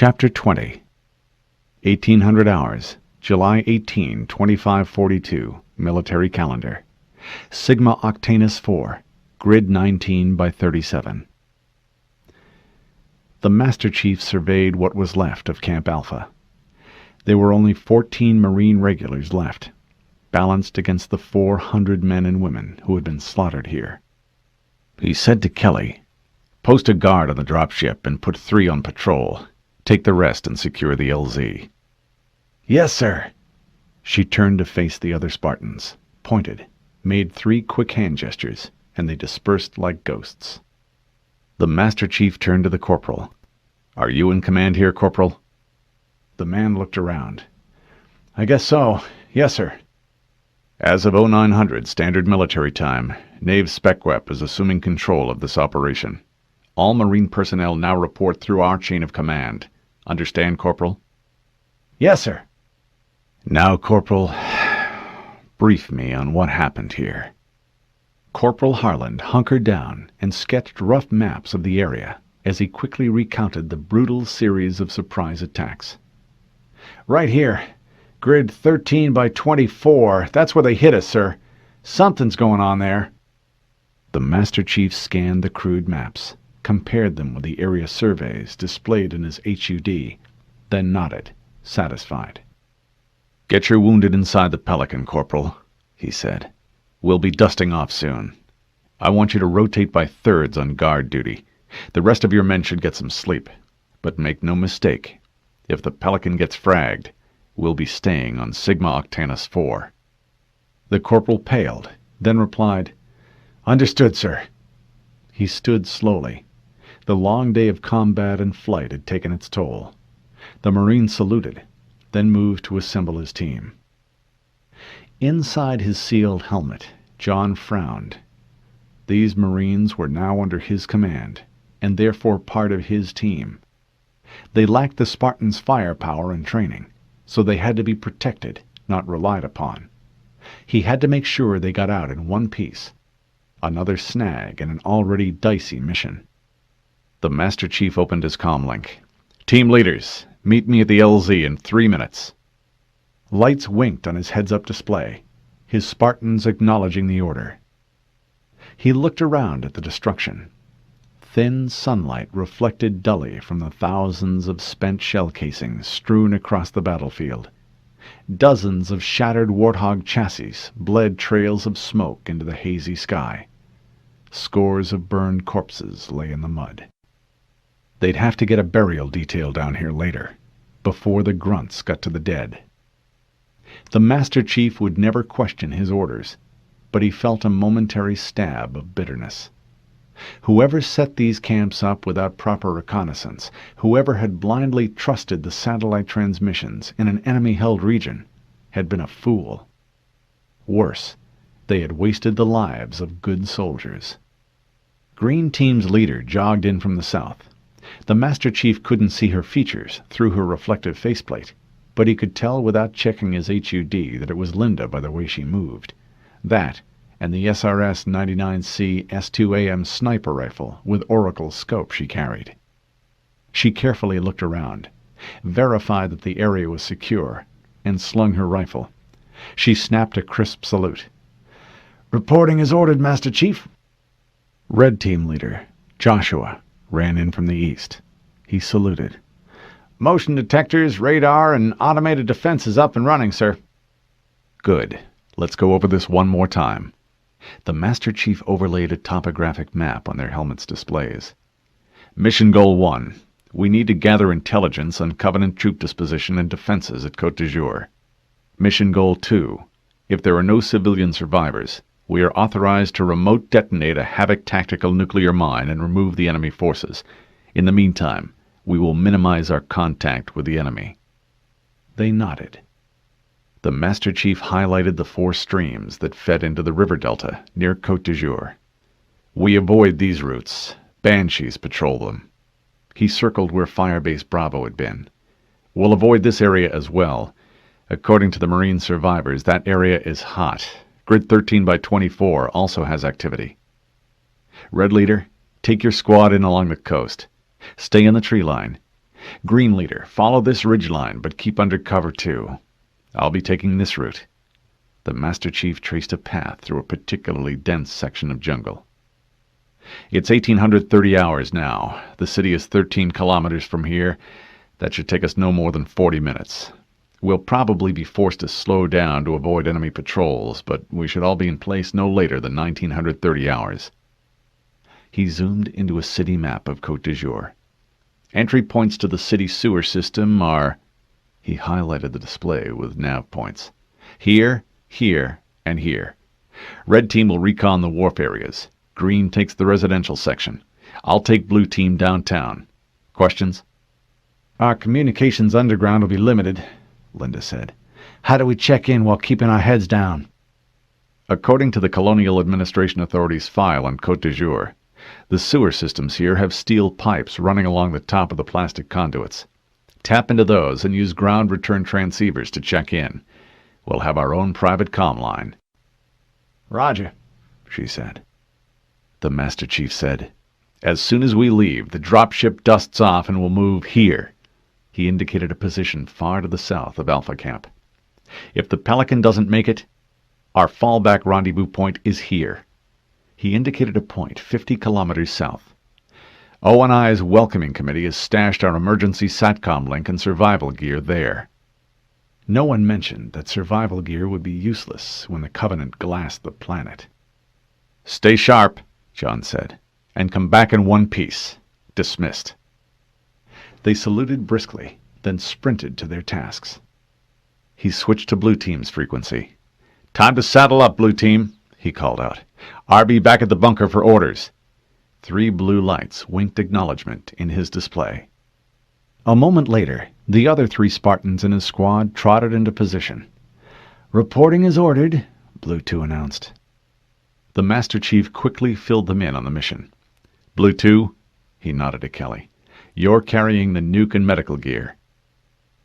Chapter 20 1800 hours, July 18, 2542, Military Calendar. Sigma Octanus 4, Grid 19 by 37. The Master Chief surveyed what was left of Camp Alpha. There were only 14 Marine regulars left, balanced against the 400 men and women who had been slaughtered here. He said to Kelly, "Post a guard on the dropship and put 3 on patrol. Take the rest and secure the LZ." "Yes, sir." She turned to face the other Spartans, pointed, made 3 quick hand gestures, and they dispersed like ghosts. The Master Chief turned to the Corporal. "Are you in command here, Corporal?" The man looked around. "I guess so. Yes, sir." "As of 0900 Standard Military Time, Nave SpecWep is assuming control of this operation. All Marine personnel now report through our chain of command. Understand, Corporal?" "Yes, sir." "Now, Corporal, brief me on what happened here." Corporal Harland hunkered down and sketched rough maps of the area as he quickly recounted the brutal series of surprise attacks. "Right here. Grid 13 by 24. That's where they hit us, sir. Something's going on there." The Master Chief scanned the crude maps, compared them with the area surveys displayed in his HUD, then nodded, satisfied. "Get your wounded inside the Pelican, Corporal," he said. "We'll be dusting off soon. I want you to rotate by thirds on guard duty. The rest of your men should get some sleep. But make no mistake, if the Pelican gets fragged, we'll be staying on Sigma Octanus 4. The Corporal paled, then replied, "Understood, sir." He stood slowly. The long day of combat and flight had taken its toll. The Marine saluted, then moved to assemble his team. Inside his sealed helmet, John frowned. These Marines were now under his command, and therefore part of his team. They lacked the Spartans' firepower and training, so they had to be protected, not relied upon. He had to make sure they got out in one piece. Another snag in an already dicey mission. The Master Chief opened his comlink. "Team leaders, meet me at the LZ in 3 minutes." Lights winked on his heads-up display, his Spartans acknowledging the order. He looked around at the destruction. Thin sunlight reflected dully from the thousands of spent shell casings strewn across the battlefield. Dozens of shattered Warthog chassis bled trails of smoke into the hazy sky. Scores of burned corpses lay in the mud. They'd have to get a burial detail down here later, before the grunts got to the dead. The Master Chief would never question his orders, but he felt a momentary stab of bitterness. Whoever set these camps up without proper reconnaissance, whoever had blindly trusted the satellite transmissions in an enemy-held region, had been a fool. Worse, they had wasted the lives of good soldiers. Green Team's leader jogged in from the south. The Master Chief couldn't see her features through her reflective faceplate, but he could tell without checking his HUD that it was Linda by the way she moved. That, and the SRS 99C S2AM sniper rifle with Oracle scope she carried. She carefully looked around, verified that the area was secure, and slung her rifle. She snapped a crisp salute. "Reporting as ordered, Master Chief." Red Team leader, Joshua, ran in from the east. He saluted. "Motion detectors, radar, and automated defenses up and running, sir." "Good. Let's go over this one more time." The Master Chief overlaid a topographic map on their helmets' displays. "Mission Goal 1. We need to gather intelligence on Covenant troop disposition and defenses at Côte d'Azur. Mission Goal 2. If there are no civilian survivors, we are authorized to remote detonate a Havoc tactical nuclear mine and remove the enemy forces. In the meantime, we will minimize our contact with the enemy." They nodded. The Master Chief highlighted the 4 streams that fed into the river delta near Côte d'Azur. "We avoid these routes. Banshees patrol them." He circled where Firebase Bravo had been. "We'll avoid this area as well. According to the Marine survivors, that area is hot. Grid 13 by 24 also has activity. Red Leader, take your squad in along the coast. Stay in the tree line. Green Leader, follow this ridgeline, but keep under cover too. I'll be taking this route. The Master Chief traced a path through a particularly dense section of jungle. It's 1830 hours now. The city is 13 kilometers from here. That should take us no more than 40 minutes. We'll probably be forced to slow down to avoid enemy patrols, but we should all be in place no later than 1930 hours. He zoomed into a city map of Côte d'Azur. Entry points to the city sewer system are... He highlighted the display with nav points. Here, here, and here. Red team will recon the wharf areas. Green takes the residential section. I'll take blue team downtown. Questions? Our communications underground will be limited, Linda said. How do we check in while keeping our heads down? According to the Colonial Administration Authority's file on Côte d'Azur, the sewer systems here have steel pipes running along the top of the plastic conduits. Tap into those and use ground return transceivers to check in. We'll have our own private comm line. Roger, she said. The Master Chief said, as soon as we leave, the dropship dusts off and we'll move here. He indicated a position far to the south of Alpha Camp. If the Pelican doesn't make it, our fallback rendezvous point is here. He indicated a point 50 kilometers south. O&I's welcoming committee has stashed our emergency SATCOM link and survival gear there. No one mentioned that survival gear would be useless when the Covenant glassed the planet. Stay sharp, John said, and come back in one piece. Dismissed. They saluted briskly, then sprinted to their tasks. He switched to Blue Team's frequency. Time to saddle up, Blue Team, he called out. RB back at the bunker for orders. 3 blue lights winked acknowledgement in his display. A moment later, the other 3 Spartans in his squad trotted into position. Reporting as ordered, Blue 2 announced. The Master Chief quickly filled them in on the mission. Blue 2, he nodded at Kelly. You're carrying the nuke and medical gear.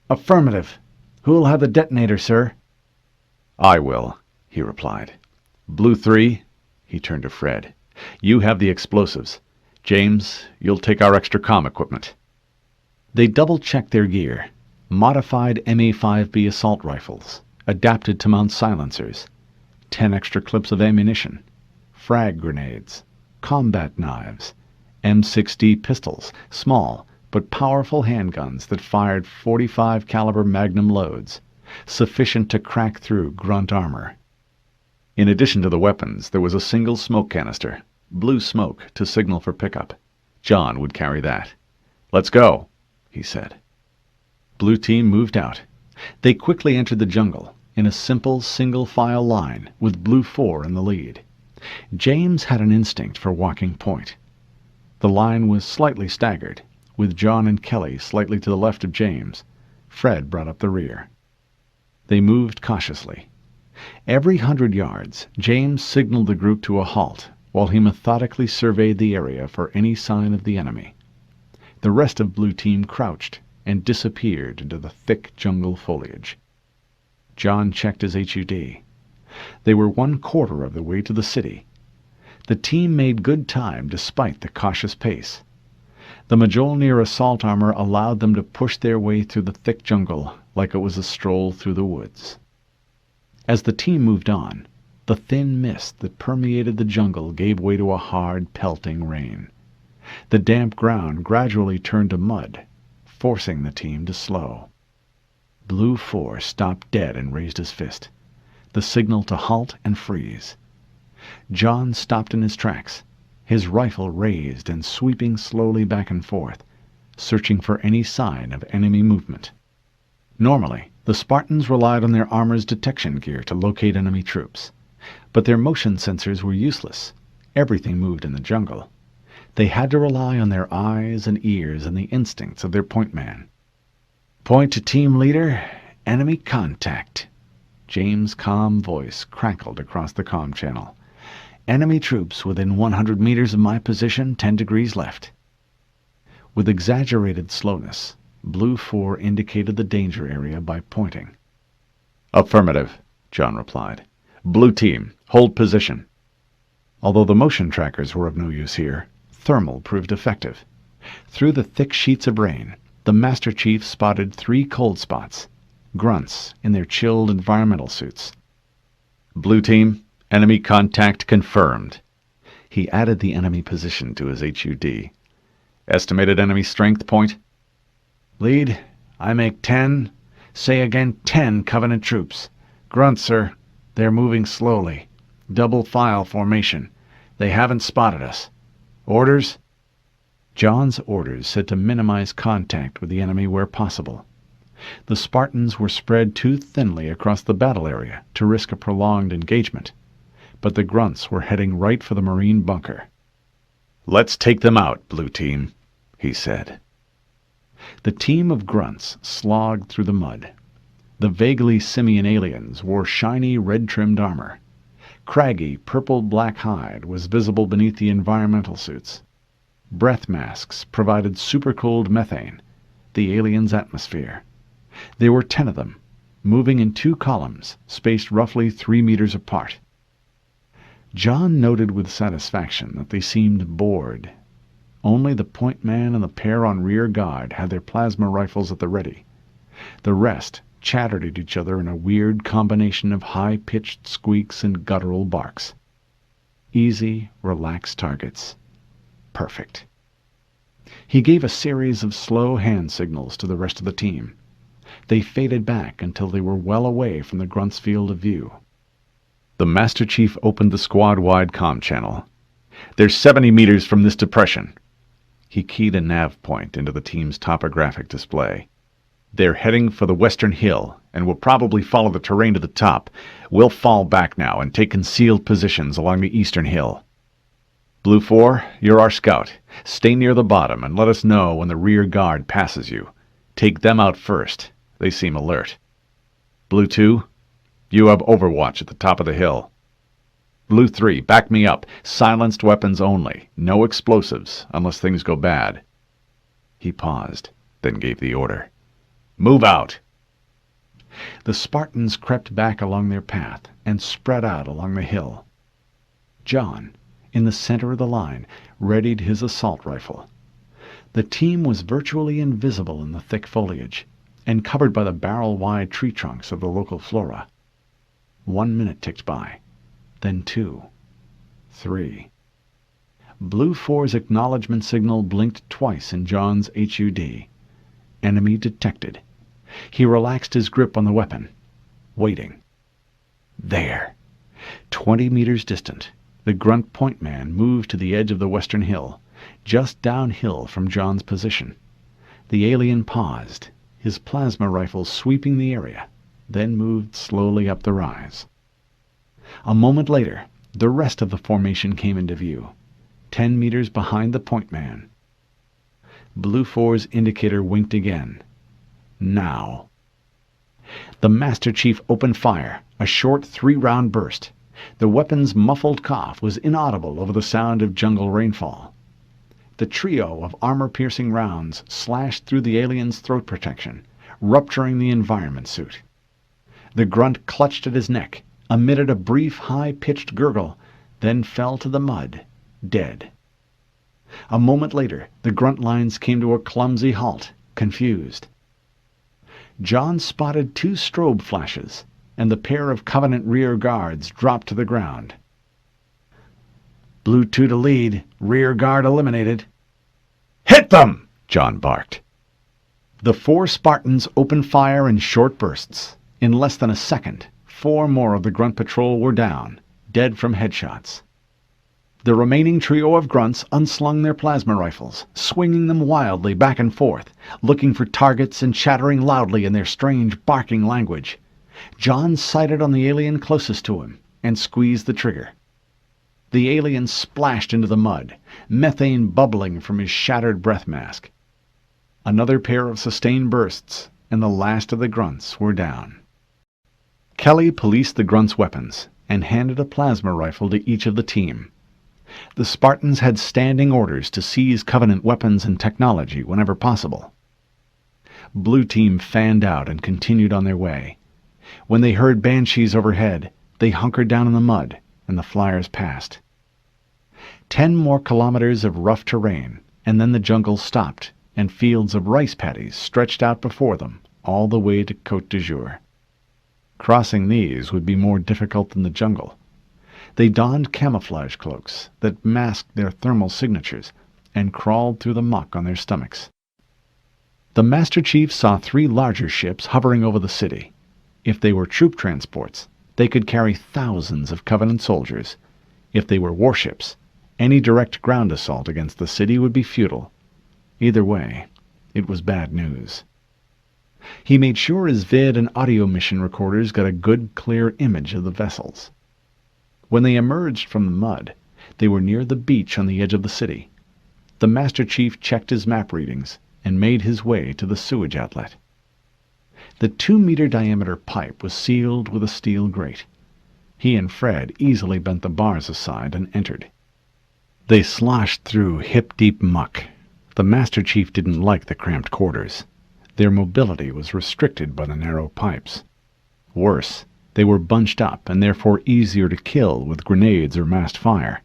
Affirmative. Who'll have the detonator, sir? I will, he replied. Blue 3, he turned to Fred. You have the explosives. James, you'll take our extra comm equipment. They double-checked their gear. Modified MA-5B assault rifles, adapted to mount silencers, 10 extra clips of ammunition, frag grenades, combat knives, M60 pistols, small but powerful handguns that fired .45 caliber magnum loads, sufficient to crack through grunt armor. In addition to the weapons, there was a single smoke canister, blue smoke to signal for pickup. John would carry that. Let's go, he said. Blue Team moved out. They quickly entered the jungle in a simple single-file line with Blue 4 in the lead. James had an instinct for walking point. The line was slightly staggered, with John and Kelly slightly to the left of James. Fred brought up the rear. They moved cautiously. Every 100 yards, James signaled the group to a halt while he methodically surveyed the area for any sign of the enemy. The rest of Blue Team crouched and disappeared into the thick jungle foliage. John checked his HUD. They were 1/4 of the way to the city. The team made good time despite the cautious pace. The Mjolnir assault armor allowed them to push their way through the thick jungle like it was a stroll through the woods. As the team moved on, the thin mist that permeated the jungle gave way to a hard, pelting rain. The damp ground gradually turned to mud, forcing the team to slow. Blue 4 stopped dead and raised his fist, the signal to halt and freeze. John stopped in his tracks, his rifle raised and sweeping slowly back and forth, searching for any sign of enemy movement. Normally, the Spartans relied on their armor's detection gear to locate enemy troops, but their motion sensors were useless. Everything moved in the jungle. They had to rely on their eyes and ears and the instincts of their point man. Point to team leader, enemy contact. James' calm voice crackled across the comm channel. Enemy troops within 100 meters of my position, 10 degrees left. With exaggerated slowness, Blue 4 indicated the danger area by pointing. Affirmative, John replied. Blue Team, hold position. Although the motion trackers were of no use here, thermal proved effective. Through the thick sheets of rain, The Master Chief spotted 3 cold spots, grunts in their chilled environmental suits. Blue Team, enemy contact confirmed. He added the enemy position to his HUD. Estimated enemy strength point? Lead, I make 10. Say again 10 Covenant troops. Grunt, sir. They're moving slowly. Double file formation. They haven't spotted us. Orders? John's orders said to minimize contact with the enemy where possible. The Spartans were spread too thinly across the battle area to risk a prolonged engagement, but the grunts were heading right for the Marine bunker. "Let's take them out, Blue Team," he said. The team of grunts slogged through the mud. The vaguely simian aliens wore shiny red-trimmed armor. Craggy purple-black hide was visible beneath the environmental suits. Breath masks provided supercooled methane, the aliens' atmosphere. There were 10 of them, moving in 2 columns, spaced roughly 3 meters apart. John noted with satisfaction that they seemed bored. Only the point man and the pair on rear guard had their plasma rifles at the ready. The rest chattered at each other in a weird combination of high-pitched squeaks and guttural barks. Easy, relaxed targets. Perfect. He gave a series of slow hand signals to the rest of the team. They faded back until they were well away from the grunts' field of view. The Master Chief opened the squad-wide comm channel. "They're 70 meters from this depression." He keyed a nav point into the team's topographic display. "They're heading for the western hill, and will probably follow the terrain to the top. We'll fall back now and take concealed positions along the eastern hill. Blue 4, you're our scout. Stay near the bottom and let us know when the rear guard passes you. Take them out first. They seem alert. Blue 2, you have overwatch at the top of the hill. Blue 3, back me up. Silenced weapons only. No explosives, unless things go bad." He paused, then gave the order. "Move out!" The Spartans crept back along their path and spread out along the hill. John, in the center of the line, readied his assault rifle. The team was virtually invisible in the thick foliage, and covered by the barrel-wide tree trunks of the local flora. 1 minute ticked by, then 2, 3. Blue 4's acknowledgement signal blinked twice in John's HUD. Enemy detected. He relaxed his grip on the weapon, waiting. There, 20 meters distant, the grunt point man moved to the edge of the western hill, just downhill from John's position. The alien paused, his plasma rifle sweeping the area, then moved slowly up the rise. A moment later, the rest of the formation came into view, 10 meters behind the point man. Blue 4's indicator winked again. Now. The Master Chief opened fire, a short 3-round burst. The weapon's muffled cough was inaudible over the sound of jungle rainfall. The trio of armor-piercing rounds slashed through the alien's throat protection, rupturing the environment suit. The grunt clutched at his neck, emitted a brief high-pitched gurgle, then fell to the mud, dead. A moment later, the grunt lines came to a clumsy halt, confused. John spotted 2 strobe flashes, and the pair of Covenant rear guards dropped to the ground. Blue 2 to lead, rear guard eliminated. "Hit them!" John barked. The 4 Spartans opened fire in short bursts. In less than a second, 4 more of the grunt patrol were down, dead from headshots. The remaining trio of grunts unslung their plasma rifles, swinging them wildly back and forth, looking for targets and chattering loudly in their strange barking language. John sighted on the alien closest to him and squeezed the trigger. The alien splashed into the mud, methane bubbling from his shattered breath mask. Another pair of sustained bursts, and the last of the grunts were down. Kelly policed the grunts' weapons and handed a plasma rifle to each of the team. The Spartans had standing orders to seize Covenant weapons and technology whenever possible. Blue Team fanned out and continued on their way. When they heard banshees overhead, they hunkered down in the mud, and the flyers passed. 10 more kilometers of rough terrain, and then the jungle stopped, and fields of rice paddies stretched out before them all the way to Côte d'Azur. Crossing these would be more difficult than the jungle. They donned camouflage cloaks that masked their thermal signatures and crawled through the muck on their stomachs. The Master Chief saw 3 larger ships hovering over the city. If they were troop transports, they could carry thousands of Covenant soldiers. If they were warships, any direct ground assault against the city would be futile. Either way, it was bad news. He made sure his vid and audio mission recorders got a good, clear image of the vessels. When they emerged from the mud, they were near the beach on the edge of the city. The Master Chief checked his map readings and made his way to the sewage outlet. The 2-meter diameter pipe was sealed with a steel grate. He and Fred easily bent the bars aside and entered. They sloshed through hip-deep muck. The Master Chief didn't like the cramped quarters. Their mobility was restricted by the narrow pipes. Worse, they were bunched up and therefore easier to kill with grenades or massed fire.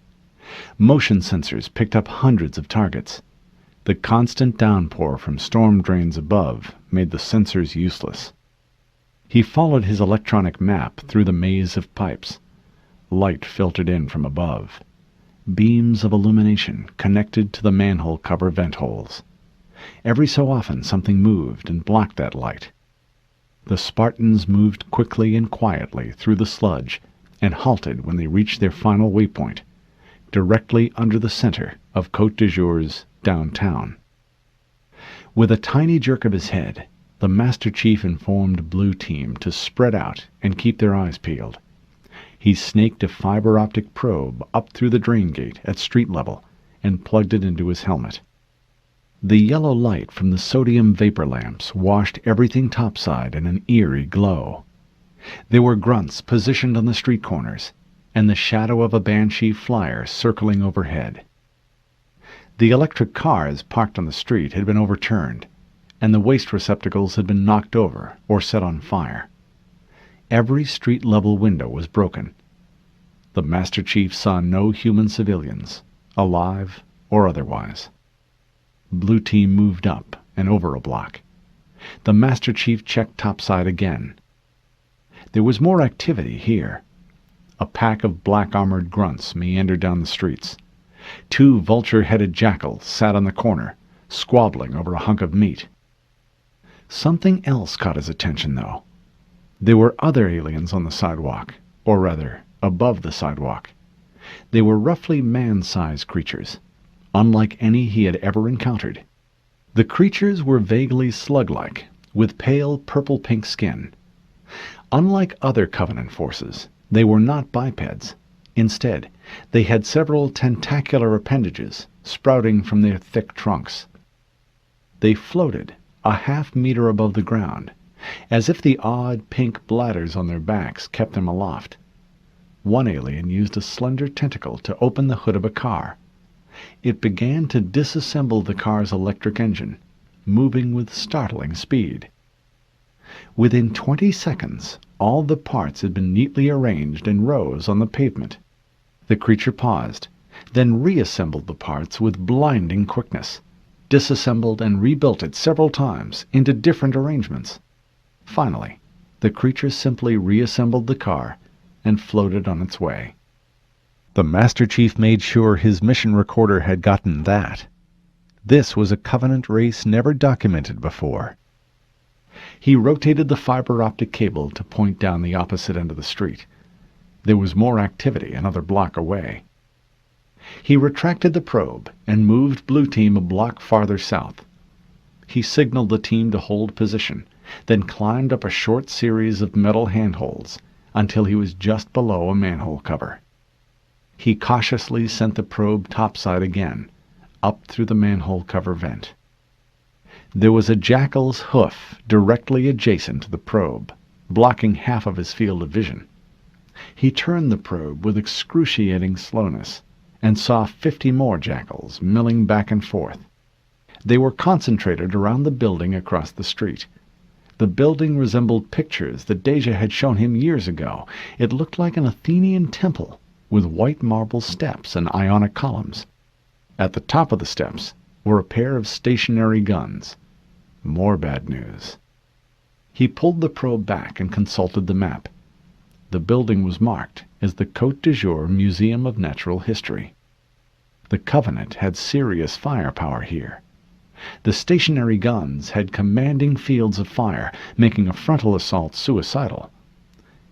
Motion sensors picked up hundreds of targets. The constant downpour from storm drains above made the sensors useless. He followed his electronic map through the maze of pipes. Light filtered in from above. Beams of illumination connected to the manhole cover vent holes. Every so often something moved and blocked that light. The Spartans moved quickly and quietly through the sludge and halted when they reached their final waypoint, directly under the center of Côte d'Azur's downtown. With a tiny jerk of his head, the Master Chief informed Blue Team to spread out and keep their eyes peeled. He snaked a fiber-optic probe up through the drain gate at street level and plugged it into his helmet. The yellow light from the sodium vapor lamps washed everything topside in an eerie glow. There were grunts positioned on the street corners, and the shadow of a Banshee flyer circling overhead. The electric cars parked on the street had been overturned, and the waste receptacles had been knocked over or set on fire. Every street-level window was broken. The Master Chief saw no human civilians, alive or otherwise. Blue Team moved up and over a block. The Master Chief checked topside again. There was more activity here. A pack of black-armored grunts meandered down the streets. 2 vulture-headed jackals sat on the corner, squabbling over a hunk of meat. Something else caught his attention, though. There were other aliens on the sidewalk, or rather, above the sidewalk. They were roughly man-sized creatures, unlike any he had ever encountered. The creatures were vaguely slug-like, with pale purple-pink skin. Unlike other Covenant forces, they were not bipeds. Instead, they had several tentacular appendages sprouting from their thick trunks. They floated a half-meter above the ground, as if the odd pink bladders on their backs kept them aloft. One alien used a slender tentacle to open the hood of a car. It began to disassemble the car's electric engine, moving with startling speed. Within 20 seconds, all the parts had been neatly arranged in rows on the pavement. The creature paused, then reassembled the parts with blinding quickness, disassembled and rebuilt it several times into different arrangements. Finally, the creature simply reassembled the car and floated on its way. The Master Chief made sure his mission recorder had gotten that. This was a Covenant race never documented before. He rotated the fiber-optic cable to point down the opposite end of the street. There was more activity another block away. He retracted the probe and moved Blue Team a block farther south. He signaled the team to hold position, then climbed up a short series of metal handholds until he was just below a manhole cover. He cautiously sent the probe topside again, up through the manhole cover vent. There was a jackal's hoof directly adjacent to the probe, blocking half of his field of vision. He turned the probe with excruciating slowness and saw 50 more jackals milling back and forth. They were concentrated around the building across the street. The building resembled pictures that Deja had shown him years ago. It looked like an Athenian temple with white marble steps and ionic columns. At the top of the steps, were a pair of stationary guns. More bad news. He pulled the probe back and consulted the map. The building was marked as the Côte d'Azur Museum of Natural History. The Covenant had serious firepower here. The stationary guns had commanding fields of fire, making a frontal assault suicidal.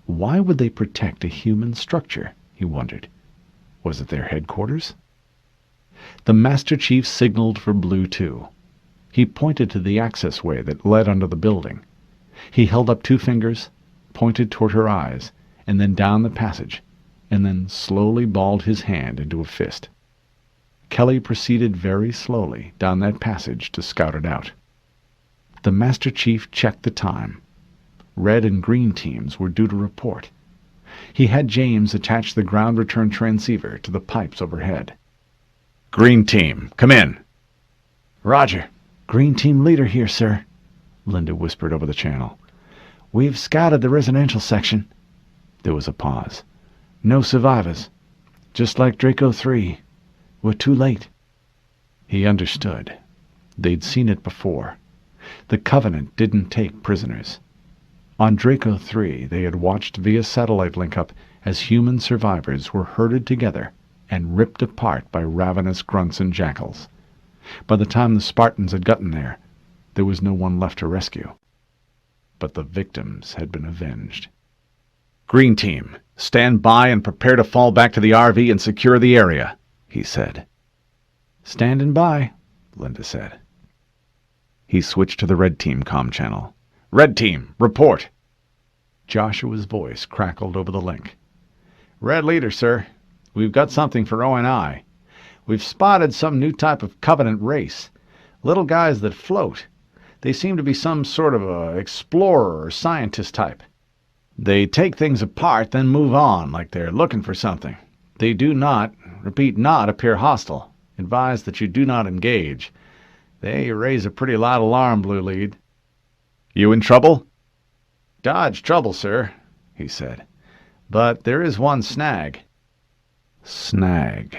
Why would they protect a human structure, he wondered. Was it their headquarters? The Master Chief signaled for Blue 2. He pointed to the access way that led under the building. He held up 2 fingers, pointed toward her eyes, and then down the passage, and then slowly balled his hand into a fist. Kelly proceeded very slowly down that passage to scout it out. The Master Chief checked the time. Red and green teams were due to report. He had James attach the ground return transceiver to the pipes overhead. "Green team, come in." "Roger. Green team leader here, sir," Linda whispered over the channel. "We've scouted the residential section." There was a pause. "No survivors. Just like Draco 3. We're too late." He understood. They'd seen it before. The Covenant didn't take prisoners. On Draco 3, they had watched via satellite link-up as human survivors were herded together and ripped apart by ravenous grunts and jackals. By the time the Spartans had gotten there was no one left to rescue. But the victims had been avenged. "Green team, stand by and prepare to fall back to the RV and secure the area," he said. "Standing by," Linda said. He switched to the Red Team comm channel. "Red Team, report." Joshua's voice crackled over the link. "Red Leader, sir. We've got something for ONI. We've spotted some new type of Covenant race. Little guys that float. They seem to be some sort of a explorer or scientist type. They take things apart, then move on, like they're looking for something. They do not, repeat not, appear hostile. Advise that you do not engage. They raise a pretty loud alarm, Blue Lead." "You in trouble?" "Dodge trouble, sir," he said. "But there is one snag." Snag.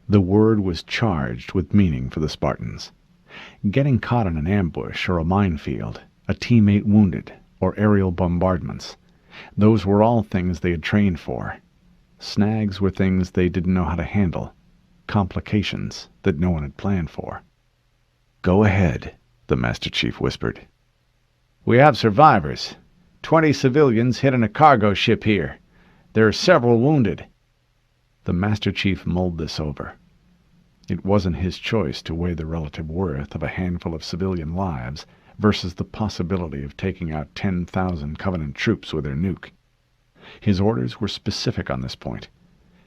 The word was charged with meaning for the Spartans. Getting caught in an ambush or a minefield, a teammate wounded, or aerial bombardments. Those were all things they had trained for. Snags were things they didn't know how to handle. Complications that no one had planned for. "Go ahead," the Master Chief whispered. "We have survivors. 20 civilians hit in a cargo ship here. There are several wounded." The Master Chief mulled this over. It wasn't his choice to weigh the relative worth of a handful of civilian lives versus the possibility of taking out 10,000 Covenant troops with their nuke. His orders were specific on this point.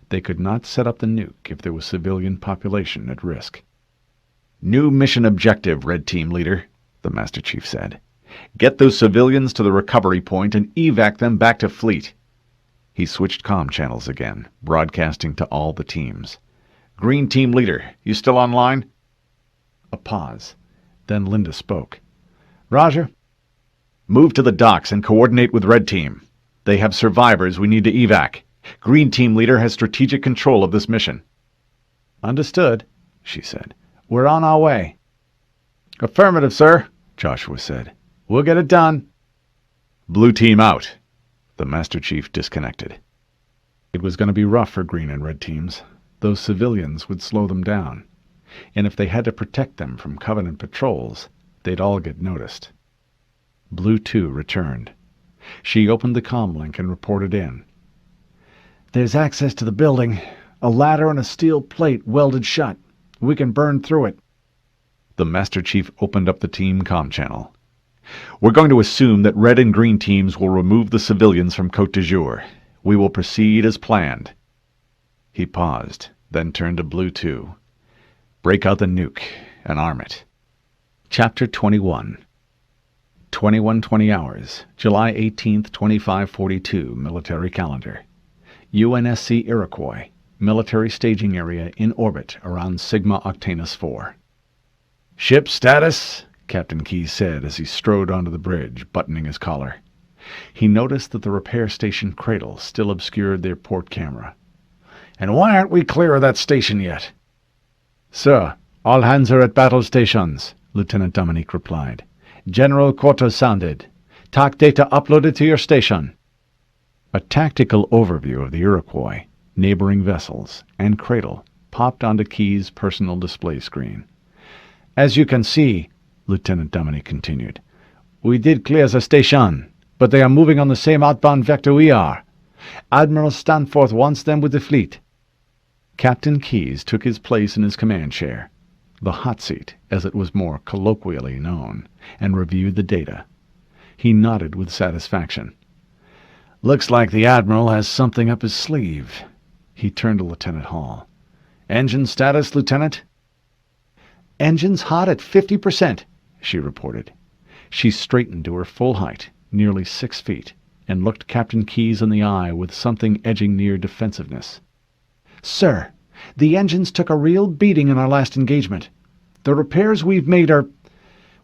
They could not set up the nuke if there was civilian population at risk. "New mission objective, Red Team Leader," the Master Chief said. "Get those civilians to the recovery point and evac them back to fleet." He switched comm channels again, broadcasting to all the teams. "Green Team Leader, you still online?" A pause. Then Linda spoke. "Roger." "Move to the docks and coordinate with Red Team. They have survivors we need to evac. Green Team Leader has strategic control of this mission." "Understood," she said. "We're on our way." "Affirmative, sir," Joshua said. "We'll get it done." "Blue Team out." The Master Chief disconnected. It was going to be rough for Green and Red teams. Those civilians would slow them down. And if they had to protect them from Covenant patrols, they'd all get noticed. Blue 2 returned. She opened the comm link and reported in. "There's access to the building. A ladder and a steel plate welded shut. We can burn through it." The Master Chief opened up the team comm channel. "We're going to assume that Red and Green teams will remove the civilians from Côte d'Azur. We will proceed as planned." He paused, then turned to Blue 2. "Break out the nuke and arm it." Chapter 21. 21:20 hours, July 18th, 2542, military calendar. UNSC Iroquois, military staging area in orbit around Sigma Octanus 4. "Ship status," Captain Keyes said as he strode onto the bridge, buttoning his collar. He noticed that the repair station cradle still obscured their port camera. "And why aren't we clear of that station yet?" "Sir, All hands are at battle stations, Lieutenant Dominique replied. General quarters sounded. TAC data uploaded to your station. A tactical overview of the Iroquois, neighboring vessels, and cradle popped onto Keyes' personal display screen. As you can see, Lieutenant Dominique continued, we did clear the station, but they are moving on the same outbound vector we are. Admiral Stanforth wants them with the fleet. Captain Keyes took his place in his command chair, the hot seat as it was more colloquially known, and reviewed the data. He nodded with satisfaction. Looks like the Admiral has something up his sleeve. He turned to Lieutenant Hall. Engine status, Lieutenant? Engine's hot at 50%, she reported. She straightened to her full height, nearly 6 feet, and looked Captain Keyes in the eye with something edging near defensiveness. Sir, the engines took a real beating in our last engagement. The repairs we've made are,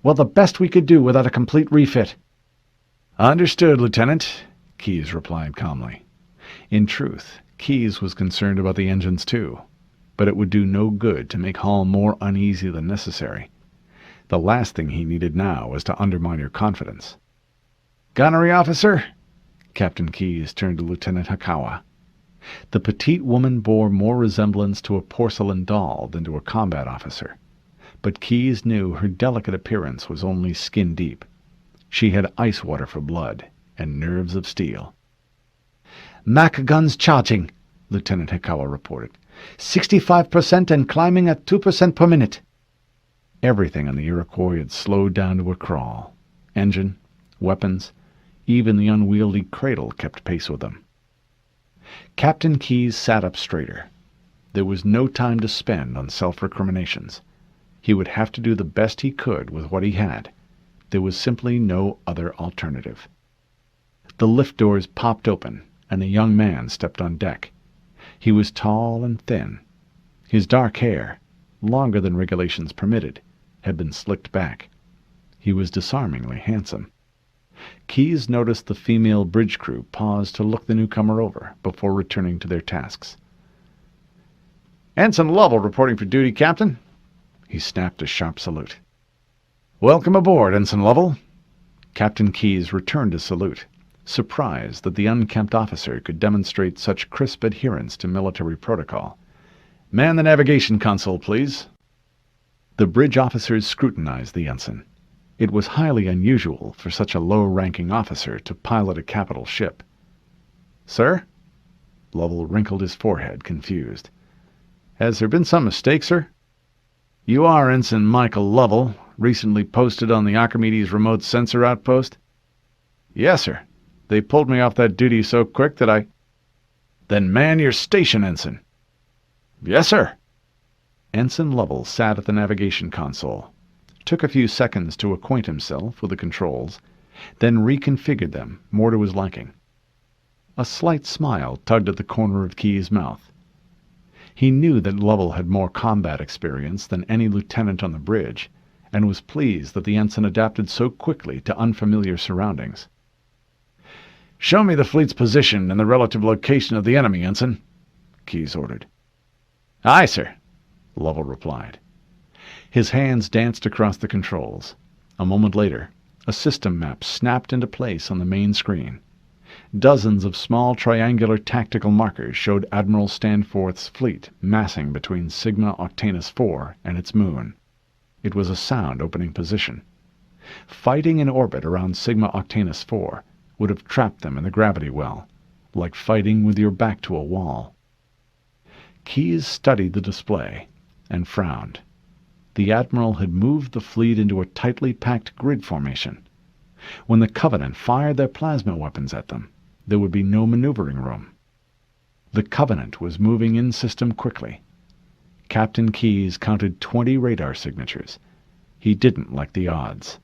well, the best we could do without a complete refit. Understood, Lieutenant, Keyes replied calmly. In truth, Keyes was concerned about the engines too, but it would do no good to make Hall more uneasy than necessary. The last thing he needed now was to undermine her confidence. Gunnery officer? Captain Keyes turned to Lieutenant Hakawa. The petite woman bore more resemblance to a porcelain doll than to a combat officer, but Keyes knew her delicate appearance was only skin-deep. She had ice water for blood and nerves of steel. Mac guns charging, Lieutenant Hikawa reported. 65% and climbing at 2% per minute. Everything on the Iroquois had slowed down to a crawl. Engine, weapons, even the unwieldy cradle kept pace with them. Captain Keyes sat up straighter. There was no time to spend on self-recriminations. He would have to do the best he could with what he had. There was simply no other alternative. The lift doors popped open, and a young man stepped on deck. He was tall and thin. His dark hair, longer than regulations permitted, had been slicked back. He was disarmingly handsome. Keyes noticed the female bridge crew pause to look the newcomer over before returning to their tasks. Ensign Lovell reporting for duty, Captain. He snapped a sharp salute. Welcome aboard, Ensign Lovell. Captain Keyes returned his salute, surprised that the unkempt officer could demonstrate such crisp adherence to military protocol. Man the navigation console, please. The bridge officers scrutinized the ensign. It was highly unusual for such a low-ranking officer to pilot a capital ship. Sir? Lovell wrinkled his forehead, confused. Has there been some mistake, sir? You are Ensign Michael Lovell, recently posted on the Archimedes remote sensor outpost? Yes, sir. They pulled me off that duty so quick that I... Then man your station, Ensign. Yes, sir. Ensign Lovell sat at the navigation console, took a few seconds to acquaint himself with the controls, then reconfigured them more to his liking. A slight smile tugged at the corner of Keyes' mouth. He knew that Lovell had more combat experience than any lieutenant on the bridge, and was pleased that the ensign adapted so quickly to unfamiliar surroundings. Show me the fleet's position and the relative location of the enemy, Ensign, Keyes ordered. Aye, sir, Lovell replied. His hands danced across the controls. A moment later, a system map snapped into place on the main screen. Dozens of small triangular tactical markers showed Admiral Stanforth's fleet massing between Sigma Octanus 4 and its moon. It was a sound opening position. Fighting in orbit around Sigma Octanus 4 would have trapped them in the gravity well, like fighting with your back to a wall. Keyes studied the display and frowned. The Admiral had moved the fleet into a tightly packed grid formation. When the Covenant fired their plasma weapons at them, there would be no maneuvering room. The Covenant was moving in system quickly. Captain Keyes counted 20 radar signatures. He didn't like the odds.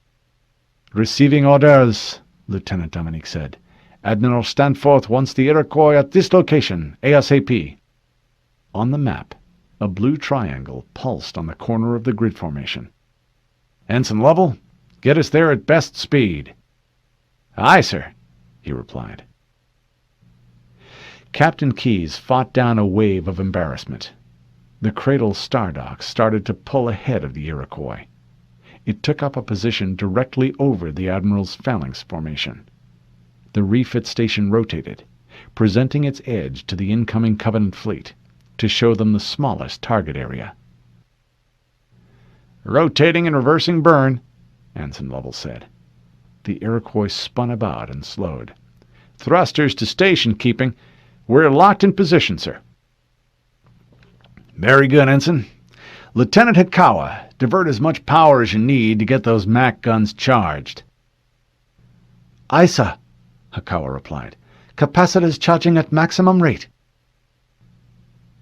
Receiving orders, Lieutenant Dominique said. Admiral Stanforth wants the Iroquois at this location, ASAP. On the map, a blue triangle pulsed on the corner of the grid formation. Ensign Lovell, get us there at best speed. Aye, sir, he replied. Captain Keyes fought down a wave of embarrassment. The Cradle Stardock started to pull ahead of the Iroquois. It took up a position directly over the Admiral's phalanx formation. The refit station rotated, presenting its edge to the incoming Covenant fleet to show them the smallest target area. "Rotating and reversing burn," Ensign Lovell said. The Iroquois spun about and slowed. "Thrusters to station keeping. We're locked in position, sir." "Very good, Ensign. Lieutenant Hikawa, divert as much power as you need to get those Mac guns charged." "Aye, sir," Hikawa replied. "Capacitors charging at maximum rate."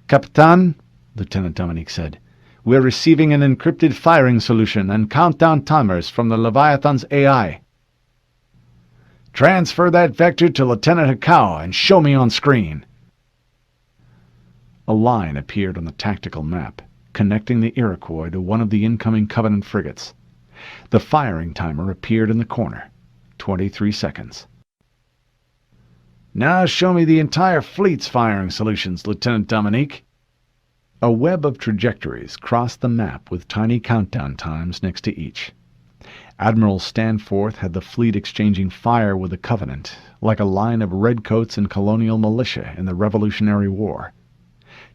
"Capitan," Lieutenant Dominique said, "we're receiving an encrypted firing solution and countdown timers from the Leviathan's AI. Transfer that vector to Lieutenant Hikawa and show me on screen." A line appeared on the tactical map, connecting the Iroquois to one of the incoming Covenant frigates. The firing timer appeared in the corner. 23 seconds. "Now show me the entire fleet's firing solutions, Lieutenant Dominique." A web of trajectories crossed the map with tiny countdown times next to each. Admiral Stanforth had the fleet exchanging fire with the Covenant, like a line of redcoats and colonial militia in the Revolutionary War.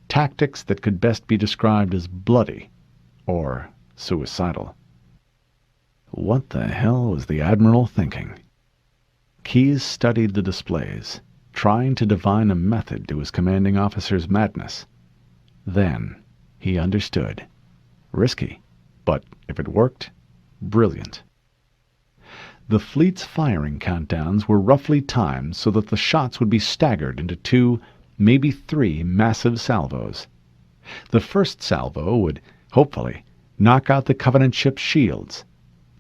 Tactics that could best be described as bloody or suicidal. What the hell was the Admiral thinking? Keyes studied the displays, trying to divine a method to his commanding officer's madness. Then he understood. Risky, but if it worked, brilliant. The fleet's firing countdowns were roughly timed so that the shots would be staggered into 2, maybe 3 massive salvos. The first salvo would, hopefully, knock out the Covenant ship's shields.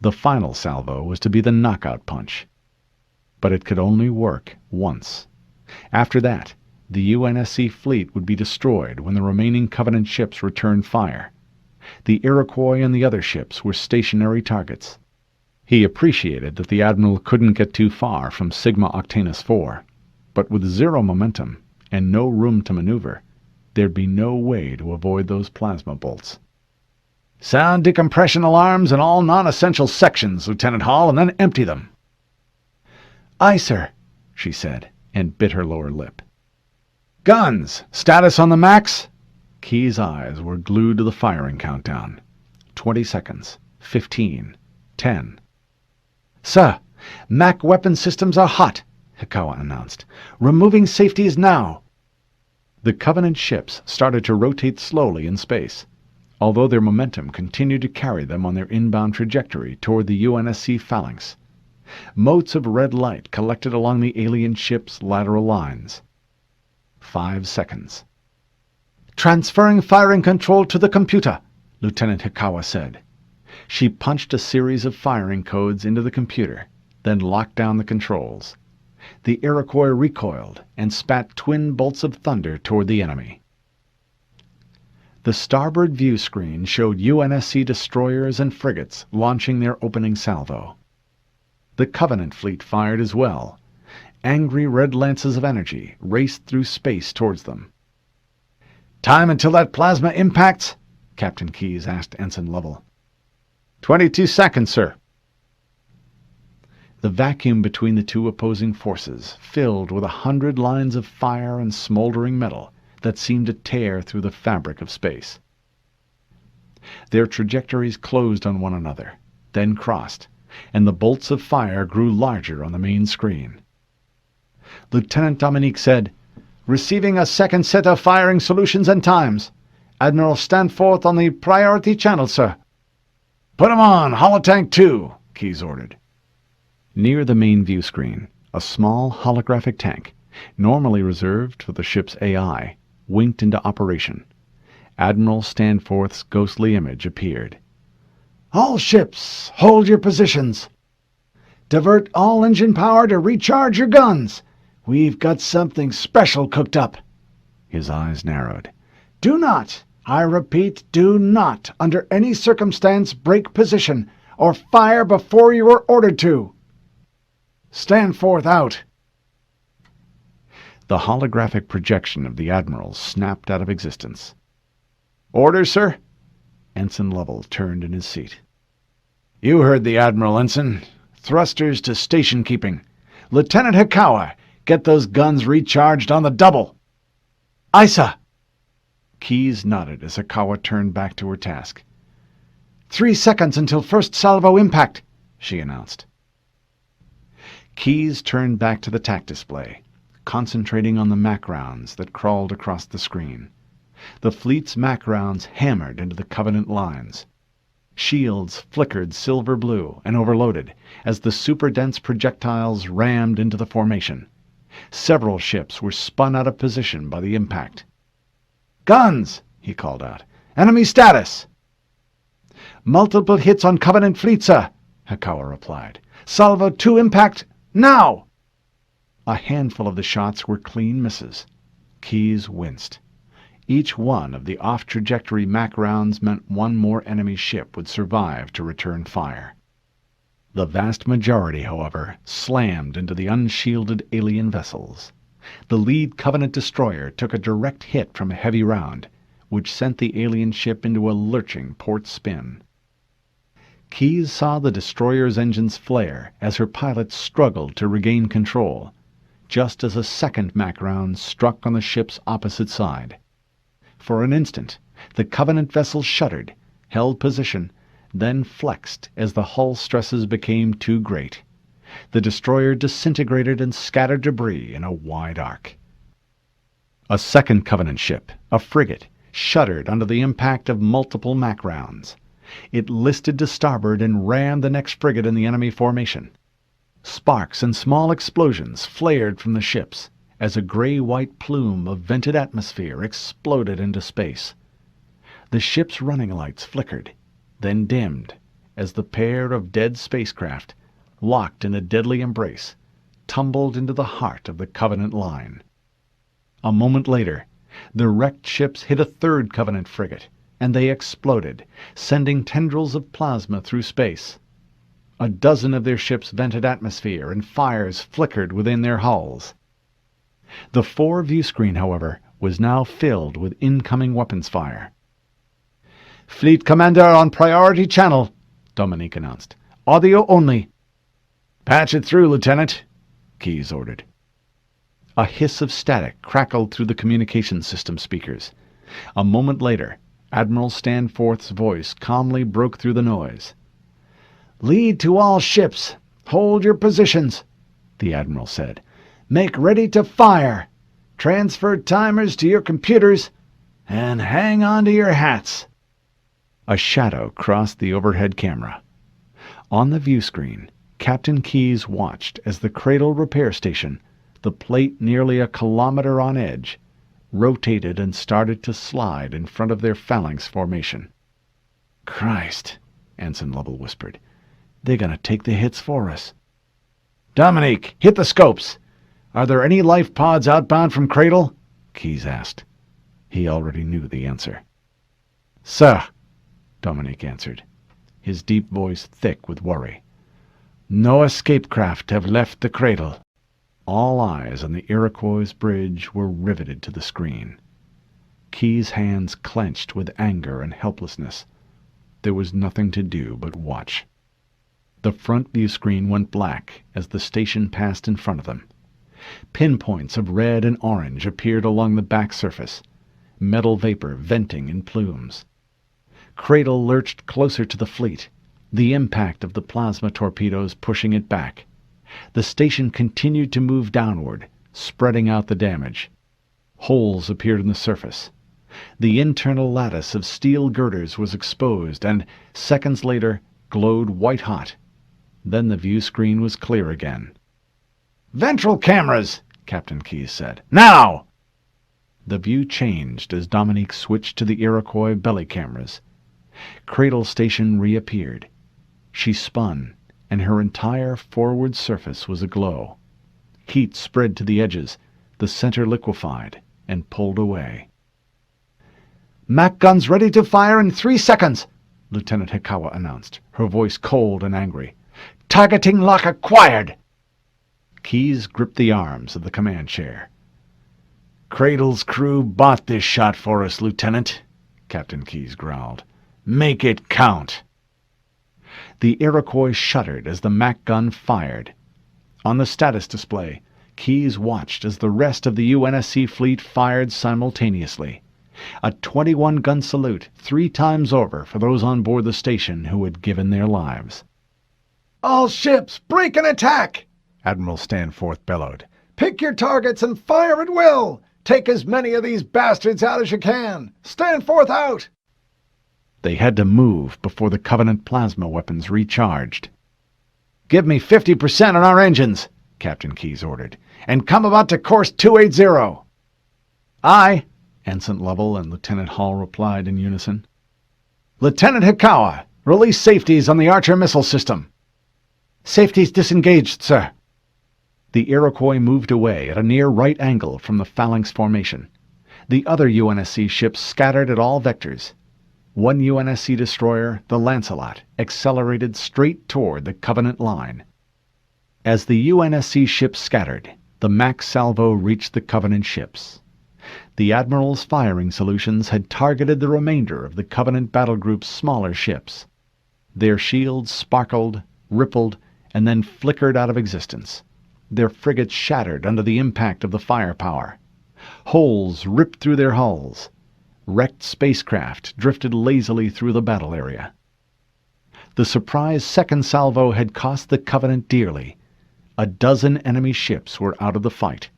The final salvo was to be the knockout punch. But it could only work once. After that, the UNSC fleet would be destroyed when the remaining Covenant ships returned fire. The Iroquois and the other ships were stationary targets. He appreciated that the Admiral couldn't get too far from Sigma Octanus 4, but with zero momentum and no room to maneuver, there'd be no way to avoid those plasma bolts. "Sound decompression alarms in all non-essential sections, Lieutenant Hall, and then empty them." "Aye, sir," she said, and bit her lower lip. "Guns! Status on the Macs?" Key's eyes were glued to the firing countdown. 20 seconds. 15. 10. "Sir, Mac weapon systems are hot," Hikawa announced. "Removing safeties now." The Covenant ships started to rotate slowly in space, although their momentum continued to carry them on their inbound trajectory toward the UNSC phalanx. Motes of red light collected along the alien ship's lateral lines. 5 seconds. "Transferring firing control to the computer," Lieutenant Hikawa said. She punched a series of firing codes into the computer, then locked down the controls. The Iroquois recoiled and spat twin bolts of thunder toward the enemy. The starboard view screen showed UNSC destroyers and frigates launching their opening salvo. The Covenant fleet fired as well. Angry red lances of energy raced through space towards them. "Time until that plasma impacts?" Captain Keyes asked Ensign Lovell. 22 seconds, sir." The vacuum between the two opposing forces filled with 100 lines of fire and smoldering metal that seemed to tear through the fabric of space. Their trajectories closed on one another, then crossed, and the bolts of fire grew larger on the main screen. Lieutenant Dominique said, "Receiving a second set of firing solutions and times. Admiral Stanforth on the priority channel, sir." "Put 'em on, holotank 2, Keyes ordered. Near the main view screen, a small holographic tank, normally reserved for the ship's AI, winked into operation. Admiral Stanforth's ghostly image appeared. "All ships, hold your positions. Divert all engine power to recharge your guns. We've got something special cooked up." His eyes narrowed. "Do not, I repeat, do not, under any circumstance, break position or fire before you are ordered to. Stanforth out." The holographic projection of the Admiral snapped out of existence. Orders, sir? Ensign Lovell turned in his seat. You heard the Admiral, Ensign. Thrusters to station keeping. Lieutenant Hikawa, get those guns recharged on the double. Aye, sir. Keyes nodded as Hikawa turned back to her task. 3 seconds until first salvo impact, she announced. Keyes turned back to the TAC display, concentrating on the MAC rounds that crawled across the screen. The fleet's MAC rounds hammered into the Covenant lines. Shields flickered silver blue and overloaded as the super-dense projectiles rammed into the formation. Several ships were spun out of position by the impact. Guns, he called out. Enemy status. Multiple hits on Covenant fleet, sir, Hikawa replied. Salvo 2 impact, now! A handful of the shots were clean misses. Keyes winced. Each one of the off-trajectory MAC rounds meant one more enemy ship would survive to return fire. The vast majority, however, slammed into the unshielded alien vessels. The lead Covenant destroyer took a direct hit from a heavy round, which sent the alien ship into a lurching port spin. Keyes saw the destroyer's engines flare as her pilot struggled to regain control, just as a second MAC round struck on the ship's opposite side. For an instant, the Covenant vessel shuddered, held position, then flexed as the hull stresses became too great. The destroyer disintegrated and scattered debris in a wide arc. A second Covenant ship, a frigate, shuddered under the impact of multiple MAC rounds. It listed to starboard and rammed the next frigate in the enemy formation. Sparks and small explosions flared from the ships as a gray-white plume of vented atmosphere exploded into space. The ship's running lights flickered, then dimmed, as the pair of dead spacecraft, locked in a deadly embrace, tumbled into the heart of the Covenant line. A moment later, the wrecked ships hit a third Covenant frigate, and they exploded, sending tendrils of plasma through space. A dozen of their ships vented atmosphere, and fires flickered within their hulls. The 4 view screen, however, was now filled with incoming weapons fire. Fleet Commander on priority channel, Dominique announced. Audio only. Patch it through, Lieutenant, Keyes ordered. A hiss of static crackled through the communication system speakers. A moment later, Admiral Stanforth's voice calmly broke through the noise. Lead to all ships. Hold your positions, the Admiral said. Make ready to fire. Transfer timers to your computers, and hang on to your hats. A shadow crossed the overhead camera. On the view screen, Captain Keyes watched as the Cradle repair station, the plate nearly a kilometer on edge, rotated and started to slide in front of their phalanx formation. Christ, Ensign Lovell whispered. They're going to take the hits for us. Dominique, hit the scopes. Are there any life pods outbound from Cradle? Keyes asked. He already knew the answer. Sir, Dominique answered, his deep voice thick with worry. No escape craft have left the Cradle. All eyes on the Iroquois bridge were riveted to the screen. Keyes' hands clenched with anger and helplessness. There was nothing to do but watch. The front view screen went black as the station passed in front of them. Pinpoints of red and orange appeared along the back surface, metal vapor venting in plumes. Cradle lurched closer to the fleet, the impact of the plasma torpedoes pushing it back. The station continued to move downward, spreading out the damage. Holes appeared in the surface. The internal lattice of steel girders was exposed and, seconds later, glowed white-hot. Then the view screen was clear again. "Ventral cameras," Captain Keyes said. "Now!" The view changed as Dominique switched to the Iroquois belly cameras. Cradle Station reappeared. She spun, and her entire forward surface was aglow. Heat spread to the edges, the center liquefied, and pulled away. "Mac guns ready to fire in 3 seconds," Lieutenant Hikawa announced, her voice cold and angry. "Targeting lock acquired." Keyes gripped the arms of the command chair. "Cradle's crew bought this shot for us, Lieutenant," Captain Keyes growled. "Make it count!" The Iroquois shuddered as the Mac gun fired. On the status display, Keyes watched as the rest of the UNSC fleet fired simultaneously. A 21-gun salute 3 times over for those on board the station who had given their lives. "All ships, break and attack!" Admiral Stanforth bellowed. "Pick your targets and fire at will! Take as many of these bastards out as you can! Stanforth out!" They had to move before the Covenant plasma weapons recharged. "Give me 50% on our engines," Captain Keyes ordered, "and come about to course 280. "Aye," Ensign Lovell and Lieutenant Hall replied in unison. "Lieutenant Hikawa, release safeties on the Archer missile system." "Safeties disengaged, sir." The Iroquois moved away at a near right angle from the phalanx formation. The other UNSC ships scattered at all vectors. One UNSC destroyer, the Lancelot, accelerated straight toward the Covenant line. As the UNSC ships scattered, the Mac salvo reached the Covenant ships. The Admiral's firing solutions had targeted the remainder of the Covenant battle group's smaller ships. Their shields sparkled, rippled, and then flickered out of existence. Their frigates shattered under the impact of the firepower. Holes ripped through their hulls. Wrecked spacecraft drifted lazily through the battle area. The surprise second salvo had cost the Covenant dearly. A dozen enemy ships were out of the fight.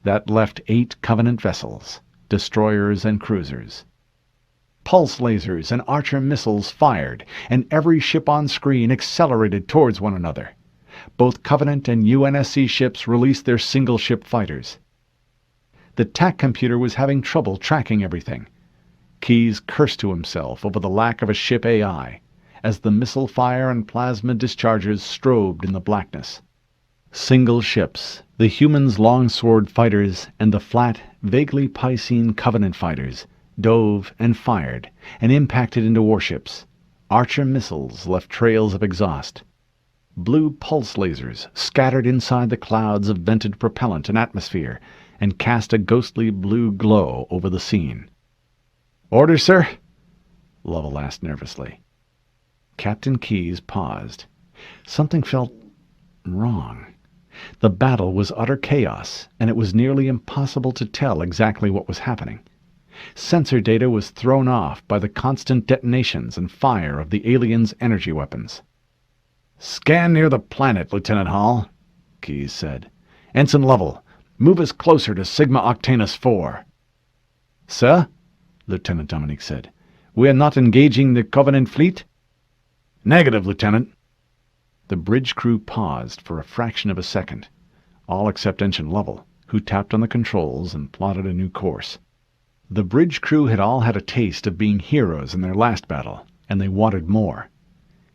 That left 8 Covenant vessels, destroyers and cruisers. Pulse lasers and Archer missiles fired, and every ship on screen accelerated towards one another. Both Covenant and UNSC ships released their single-ship fighters. The TAC computer was having trouble tracking everything. Keyes cursed to himself over the lack of a ship AI, as the missile fire and plasma discharges strobed in the blackness. Single ships, the humans' longsword fighters and the flat, vaguely Piscine Covenant fighters, dove and fired and impacted into warships. Archer missiles left trails of exhaust. Blue pulse lasers scattered inside the clouds of vented propellant and atmosphere and cast a ghostly blue glow over the scene. "Order, sir?" Lovell asked nervously. Captain Keyes paused. Something felt wrong. The battle was utter chaos, and it was nearly impossible to tell exactly what was happening. Sensor data was thrown off by the constant detonations and fire of the aliens' energy weapons. "Scan near the planet, Lieutenant Hall," Keyes said. "Ensign Lovell, move us closer to Sigma Octanus 4. "Sir?" Lieutenant Dominique said. "We are not engaging the Covenant fleet?" "Negative, Lieutenant." The bridge crew paused for a fraction of a second, all except Ensign Lovell, who tapped on the controls and plotted a new course. The bridge crew had all had a taste of being heroes in their last battle, and they wanted more.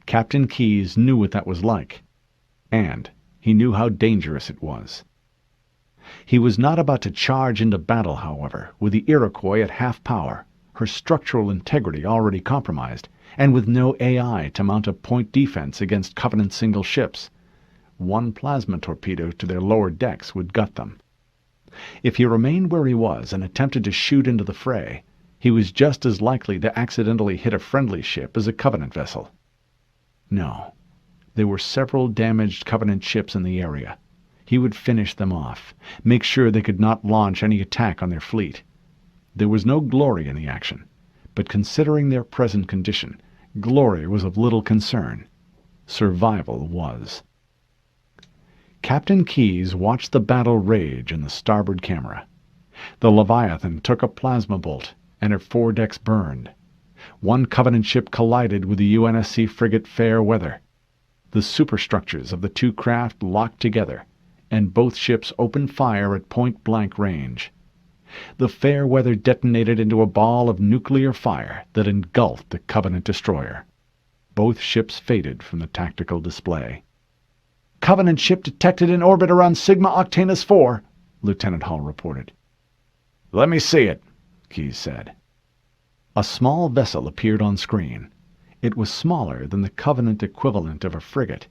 Captain Keyes knew what that was like, and he knew how dangerous it was. He was not about to charge into battle, however, with the Iroquois at half power, her structural integrity already compromised, and with no AI to mount a point defense against Covenant single ships. One plasma torpedo to their lower decks would gut them. If he remained where he was and attempted to shoot into the fray, he was just as likely to accidentally hit a friendly ship as a Covenant vessel. No, there were several damaged Covenant ships in the area. He would finish them off, make sure they could not launch any attack on their fleet. There was no glory in the action, but considering their present condition, glory was of little concern. Survival was. Captain Keyes watched the battle rage in the starboard camera. The Leviathan took a plasma bolt, and her foredecks burned. One Covenant ship collided with the UNSC frigate Fairweather. The superstructures of the two craft locked together, and both ships opened fire at point-blank range. The Fairweather detonated into a ball of nuclear fire that engulfed the Covenant destroyer. Both ships faded from the tactical display. "Covenant ship detected in orbit around Sigma Octanus 4, Lieutenant Hall reported. "Let me see it," Keyes said. A small vessel appeared on screen. It was smaller than the Covenant equivalent of a frigate,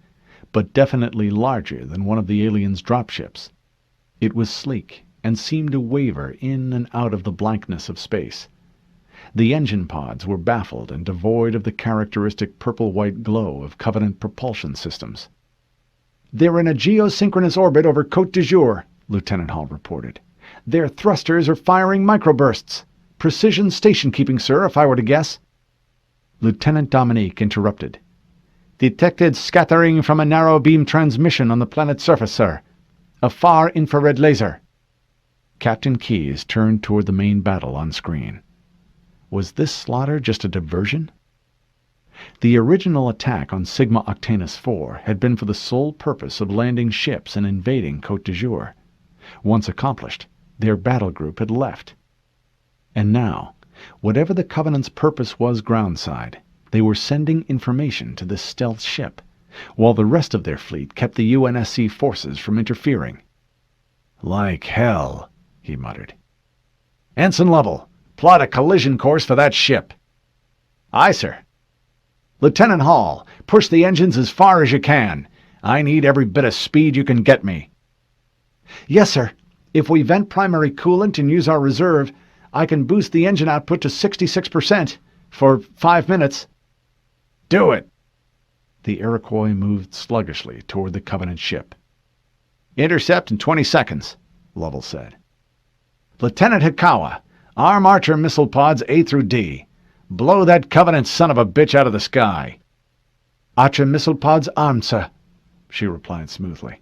but definitely larger than one of the aliens' dropships. It was sleek and seemed to waver in and out of the blankness of space. The engine pods were baffled and devoid of the characteristic purple-white glow of Covenant propulsion systems. "They're in a geosynchronous orbit over Côte d'Azur," Lieutenant Hall reported. "Their thrusters are firing microbursts. Precision station-keeping, sir, if I were to guess." Lieutenant Dominique interrupted. "Detected scattering from a narrow-beam transmission on the planet's surface, sir. A far-infrared laser." Captain Keyes turned toward the main battle on screen. Was this slaughter just a diversion? The original attack on Sigma Octanus 4 had been for the sole purpose of landing ships and invading Côte d'Azur. Once accomplished, their battle group had left. And now, whatever the Covenant's purpose was groundside, they were sending information to this stealth ship, while the rest of their fleet kept the UNSC forces from interfering. "Like hell," he muttered. "Ensign Lovell, plot a collision course for that ship." "Aye, sir." "Lieutenant Hall, push the engines as far as you can. I need every bit of speed you can get me." "Yes, sir. If we vent primary coolant and use our reserve, I can boost the engine output to 66% for 5 minutes." "Do it." The Iroquois moved sluggishly toward the Covenant ship. "Intercept in 20 seconds, Lovell said. "Lieutenant Hikawa, arm Archer missile pods A through D. Blow that Covenant son of a bitch out of the sky." "Archer missile pods armed, sir," she replied smoothly.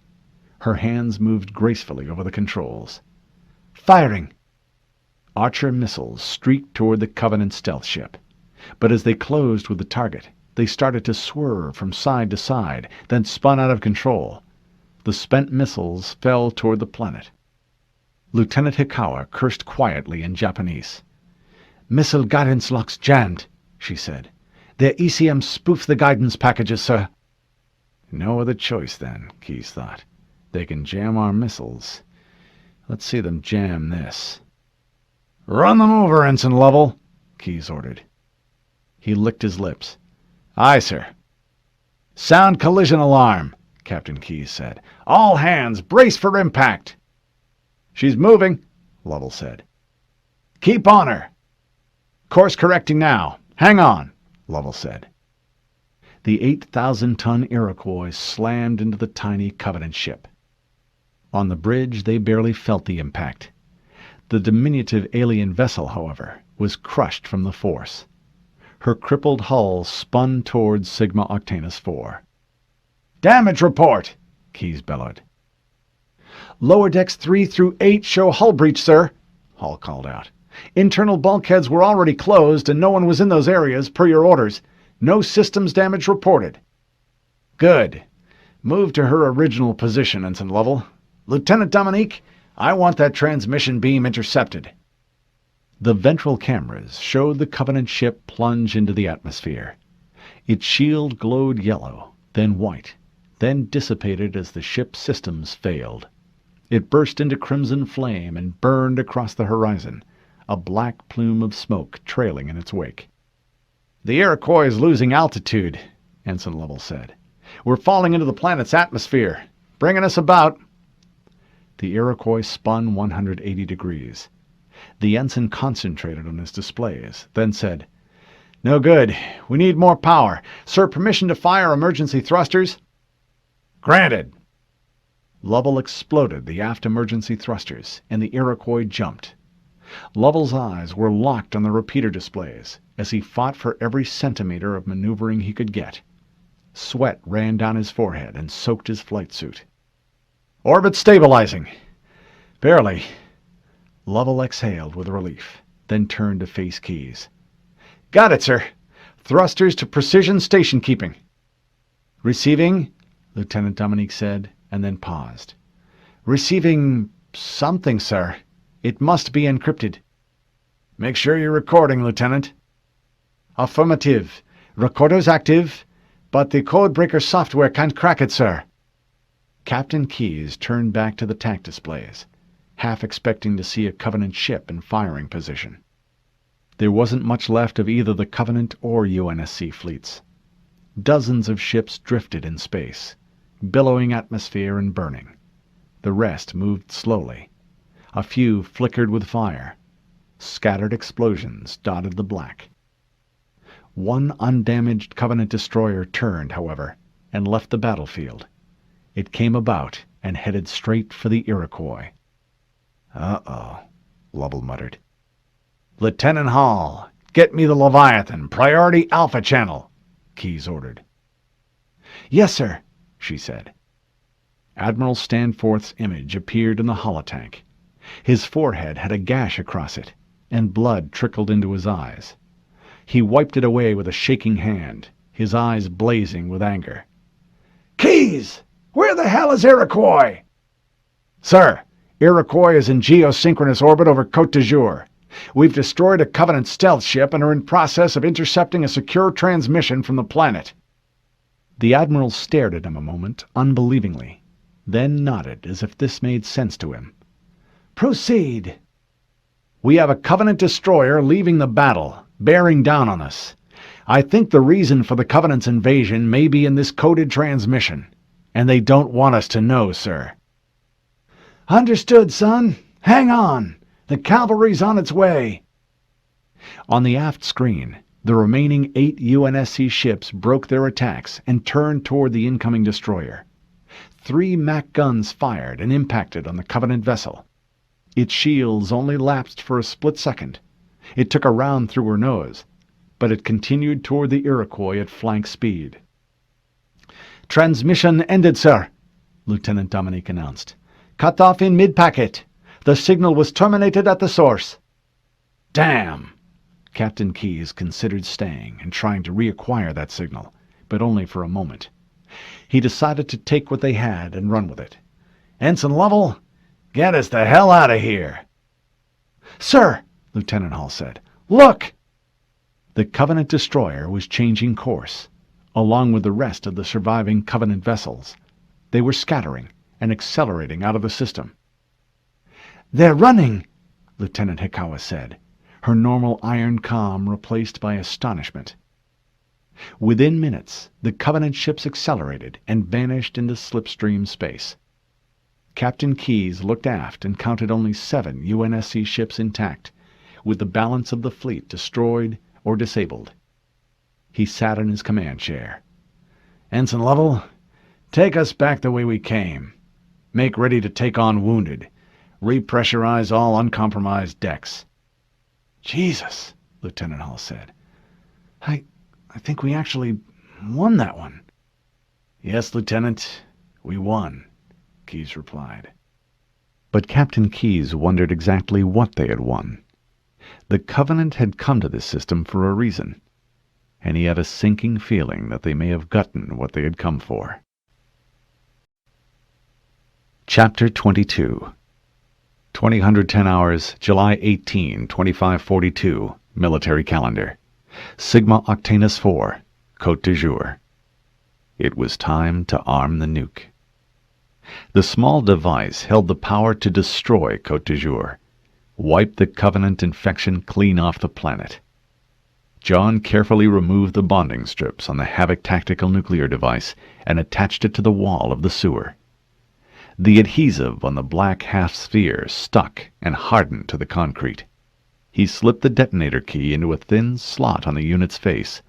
Her hands moved gracefully over the controls. "Firing." Archer missiles streaked toward the Covenant stealth ship, but as they closed with the target, they started to swerve from side to side, then spun out of control. The spent missiles fell toward the planet. Lieutenant Hikawa cursed quietly in Japanese. "Missile guidance locks jammed," she said. "Their ECM spoofed the guidance packages, sir." No other choice, then, Keyes thought. They can jam our missiles. Let's see them jam this. "Run them over, Ensign Lovell," Keyes ordered. He licked his lips. "Aye, sir." "Sound collision alarm," Captain Keyes said. "All hands, brace for impact." "She's moving," Lovell said. "Keep on her." "Course correcting now. Hang on," Lovell said. The 8,000-ton Iroquois slammed into the tiny Covenant ship. On the bridge, they barely felt the impact. The diminutive alien vessel, however, was crushed from the force. Her crippled hull spun towards Sigma Octanus 4. "Damage report," Keyes bellowed. "Lower decks 3 through 8 show hull breach, sir," Hall called out. "Internal bulkheads were already closed and no one was in those areas, per your orders. No systems damage reported." "Good. Move to her original position, Ensign Lovell. Lieutenant Dominique, I want that transmission beam intercepted." The ventral cameras showed the Covenant ship plunge into the atmosphere. Its shield glowed yellow, then white, then dissipated as the ship's systems failed. It burst into crimson flame and burned across the horizon, a black plume of smoke trailing in its wake. "The Iroquois is losing altitude," Ensign Lovell said. "We're falling into the planet's atmosphere, bringing us about." The Iroquois spun 180 degrees. The ensign concentrated on his displays, then said, "No good. We need more power. Sir, permission to fire emergency thrusters?" "Granted." Lovell exploded the aft emergency thrusters, and the Iroquois jumped. Lovell's eyes were locked on the repeater displays as he fought for every centimeter of maneuvering he could get. Sweat ran down his forehead and soaked his flight suit. "Orbit stabilizing." "Barely." Lovell exhaled with relief, then turned to face Keyes. "Got it, sir. Thrusters to precision station keeping." "Receiving," Lieutenant Dominique said, and then paused. "Receiving something, sir. It must be encrypted." "Make sure you're recording, Lieutenant." "Affirmative. Recorder's active, but the codebreaker software can't crack it, sir." Captain Keyes turned back to the TAC displays, half expecting to see a Covenant ship in firing position. There wasn't much left of either the Covenant or UNSC fleets. Dozens of ships drifted in space, billowing atmosphere and burning. The rest moved slowly. A few flickered with fire. Scattered explosions dotted the black. One undamaged Covenant destroyer turned, however, and left the battlefield. It came about and headed straight for the Iroquois. "Uh-oh," Lovell muttered. "Lieutenant Hall, get me the Leviathan, priority Alpha channel," Keyes ordered. "Yes, sir," she said. Admiral Stanforth's image appeared in the holotank. His forehead had a gash across it, and blood trickled into his eyes. He wiped it away with a shaking hand, his eyes blazing with anger. "Keyes, where the hell is Iroquois?" "Sir, Iroquois is in geosynchronous orbit over Côte d'Azur. We've destroyed a Covenant stealth ship and are in process of intercepting a secure transmission from the planet." The Admiral stared at him a moment, unbelievingly, then nodded as if this made sense to him. "Proceed." "We have a Covenant destroyer leaving the battle, bearing down on us. I think the reason for the Covenant's invasion may be in this coded transmission, and they don't want us to know, sir." "Understood, son. Hang on. The cavalry's on its way." On the aft screen, the remaining 8 UNSC ships broke their attacks and turned toward the incoming destroyer. 3 MAC guns fired and impacted on the Covenant vessel. Its shields only lapsed for a split second. It took a round through her nose, but it continued toward the Iroquois at flank speed. "Transmission ended, sir," Lieutenant Dominique announced. "Cut off in mid-packet. The signal was terminated at the source." "Damn!" Captain Keyes considered staying and trying to reacquire that signal, but only for a moment. He decided to take what they had and run with it. "Ensign Lovell, get us the hell out of here." "Sir," Lieutenant Hall said, "look!" The Covenant destroyer was changing course, along with the rest of the surviving Covenant vessels. They were scattering and accelerating out of the system. "They're running," Lieutenant Hikawa said, her normal iron calm replaced by astonishment. Within minutes, the Covenant ships accelerated and vanished into slipstream space. Captain Keyes looked aft and counted only 7 UNSC ships intact, with the balance of the fleet destroyed or disabled. He sat in his command chair. "Ensign Lovell, take us back the way we came. Make ready to take on wounded. Repressurize all uncompromised decks." "Jesus," Lieutenant Hall said. I think we actually won that one." "Yes, Lieutenant, we won," Keyes replied. But Captain Keyes wondered exactly what they had won. The Covenant had come to this system for a reason, and he had a sinking feeling that they may have gotten what they had come for. Chapter 22 2010 hours, July 18, 2542, military calendar. Sigma Octanus 4, Côte d'Azur. It was time to arm the nuke. The small device held the power to destroy Côte d'Azur, wipe the Covenant infection clean off the planet. John carefully removed the bonding strips on the Havoc tactical nuclear device and attached it to the wall of the sewer. The adhesive on the black half-sphere stuck and hardened to the concrete. He slipped the detonator key into a thin slot on the unit's face.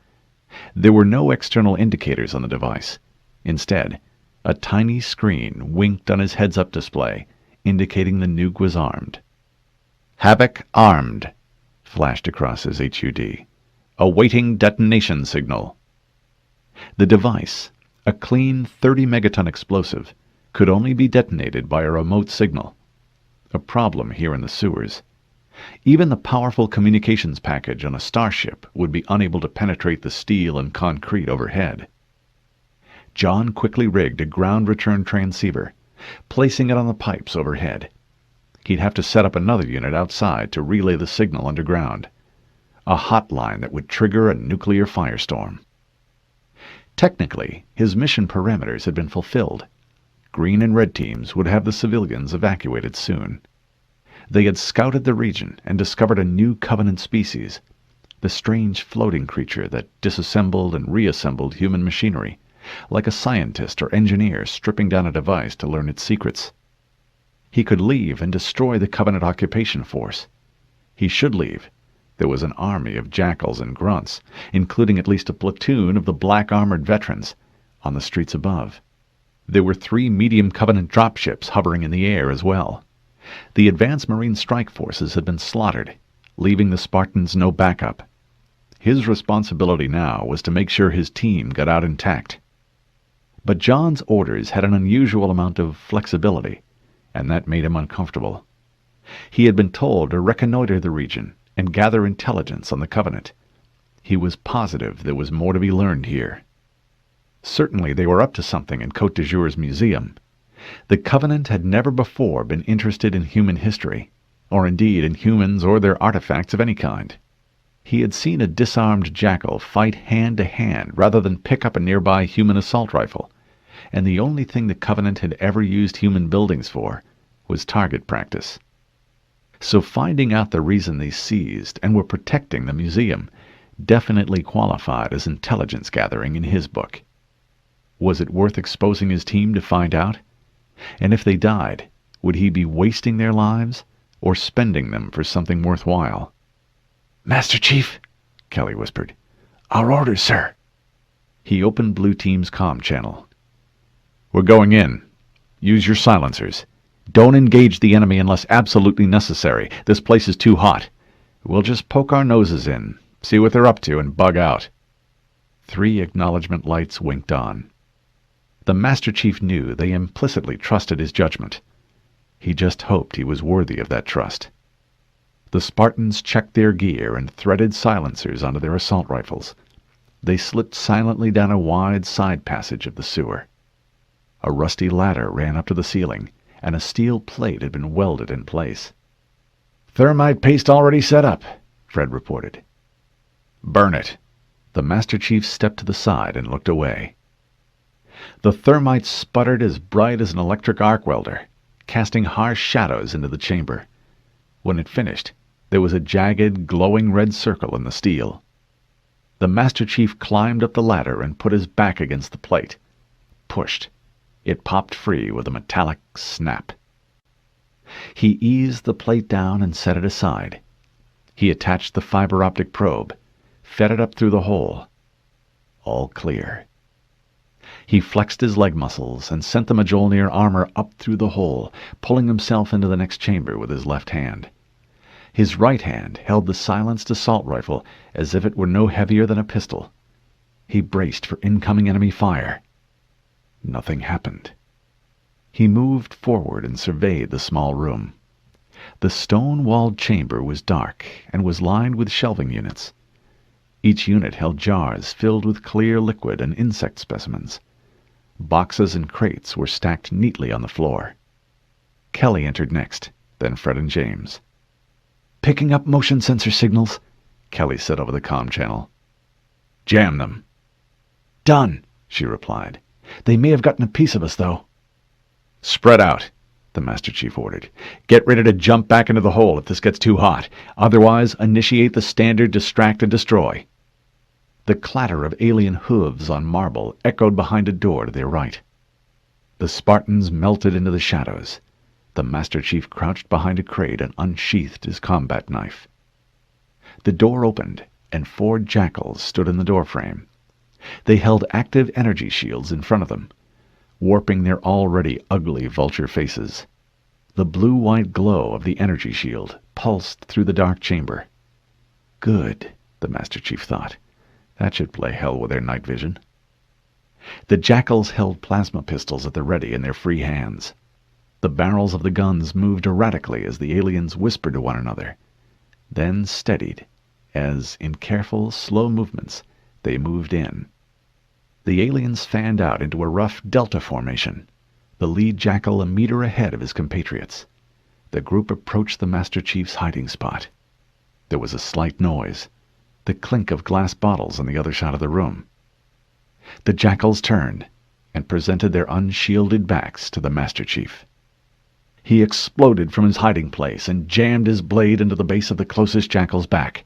There were no external indicators on the device. Instead, a tiny screen winked on his heads-up display, indicating the nuke was armed. "Havoc armed," flashed across his HUD. "Awaiting detonation signal." The device, a clean 30-megaton explosive, could only be detonated by a remote signal. A problem here in the sewers. Even the powerful communications package on a starship would be unable to penetrate the steel and concrete overhead. John quickly rigged a ground return transceiver, placing it on the pipes overhead. He'd have to set up another unit outside to relay the signal underground. A hotline that would trigger a nuclear firestorm. Technically, his mission parameters had been fulfilled. Green and Red teams would have the civilians evacuated soon. They had scouted the region and discovered a new Covenant species, the strange floating creature that disassembled and reassembled human machinery, like a scientist or engineer stripping down a device to learn its secrets. He could leave and destroy the Covenant occupation force. He should leave. There was an army of jackals and grunts, including at least a platoon of the black-armored veterans, on the streets above. There were 3 medium Covenant dropships hovering in the air as well. The advanced Marine strike forces had been slaughtered, leaving the Spartans no backup. His responsibility now was to make sure his team got out intact. But John's orders had an unusual amount of flexibility, and that made him uncomfortable. He had been told to reconnoiter the region and gather intelligence on the Covenant. He was positive there was more to be learned here. Certainly they were up to something in Côte d'Azur's museum. The Covenant had never before been interested in human history, or indeed in humans or their artifacts of any kind. He had seen a disarmed jackal fight hand-to-hand rather than pick up a nearby human assault rifle, and the only thing the Covenant had ever used human buildings for was target practice. So finding out the reason they seized and were protecting the museum definitely qualified as intelligence gathering in his book. Was it worth exposing his team to find out? And if they died, would he be wasting their lives or spending them for something worthwhile? "Master Chief," Kelly whispered. "Our orders, sir." He opened Blue Team's comm channel. "We're going in. Use your silencers. Don't engage the enemy unless absolutely necessary. This place is too hot. We'll just poke our noses in, see what they're up to, and bug out." 3 acknowledgement lights winked on. The Master Chief knew they implicitly trusted his judgment. He just hoped he was worthy of that trust. The Spartans checked their gear and threaded silencers onto their assault rifles. They slipped silently down a wide side passage of the sewer. A rusty ladder ran up to the ceiling, and a steel plate had been welded in place. "Thermite paste already set up," Fred reported. "Burn it." The Master Chief stepped to the side and looked away. The thermite sputtered as bright as an electric arc welder, casting harsh shadows into the chamber. When it finished, there was a jagged, glowing red circle in the steel. The Master Chief climbed up the ladder and put his back against the plate. Pushed. It popped free with a metallic snap. He eased the plate down and set it aside. He attached the fiber optic probe, fed it up through the hole. All clear. He flexed his leg muscles and sent the Mjolnir armor up through the hole, pulling himself into the next chamber with his left hand. His right hand held the silenced assault rifle as if it were no heavier than a pistol. He braced for incoming enemy fire. Nothing happened. He moved forward and surveyed the small room. The stone-walled chamber was dark and was lined with shelving units. Each unit held jars filled with clear liquid and insect specimens. Boxes and crates were stacked neatly on the floor. Kelly entered next, then Fred and James. "Picking up motion sensor signals," Kelly said over the comm channel. "Jam them." "Done," she replied. "They may have gotten a piece of us, though." "Spread out," the Master Chief ordered. "Get ready to jump back into the hole if this gets too hot. Otherwise, initiate the standard distract and destroy." The clatter of alien hooves on marble echoed behind a door to their right. The Spartans melted into the shadows. The Master Chief crouched behind a crate and unsheathed his combat knife. The door opened, and 4 jackals stood in the doorframe. They held active energy shields in front of them, warping their already ugly vulture faces. The blue-white glow of the energy shield pulsed through the dark chamber. Good, the Master Chief thought. That should play hell with their night vision. The jackals held plasma pistols at the ready in their free hands. The barrels of the guns moved erratically as the aliens whispered to one another, then steadied as, in careful, slow movements, they moved in. The aliens fanned out into a rough delta formation, the lead jackal a meter ahead of his compatriots. The group approached the Master Chief's hiding spot. There was a slight noise, the clink of glass bottles on the other side of the room. The jackals turned and presented their unshielded backs to the Master Chief. He exploded from his hiding place and jammed his blade into the base of the closest jackal's back.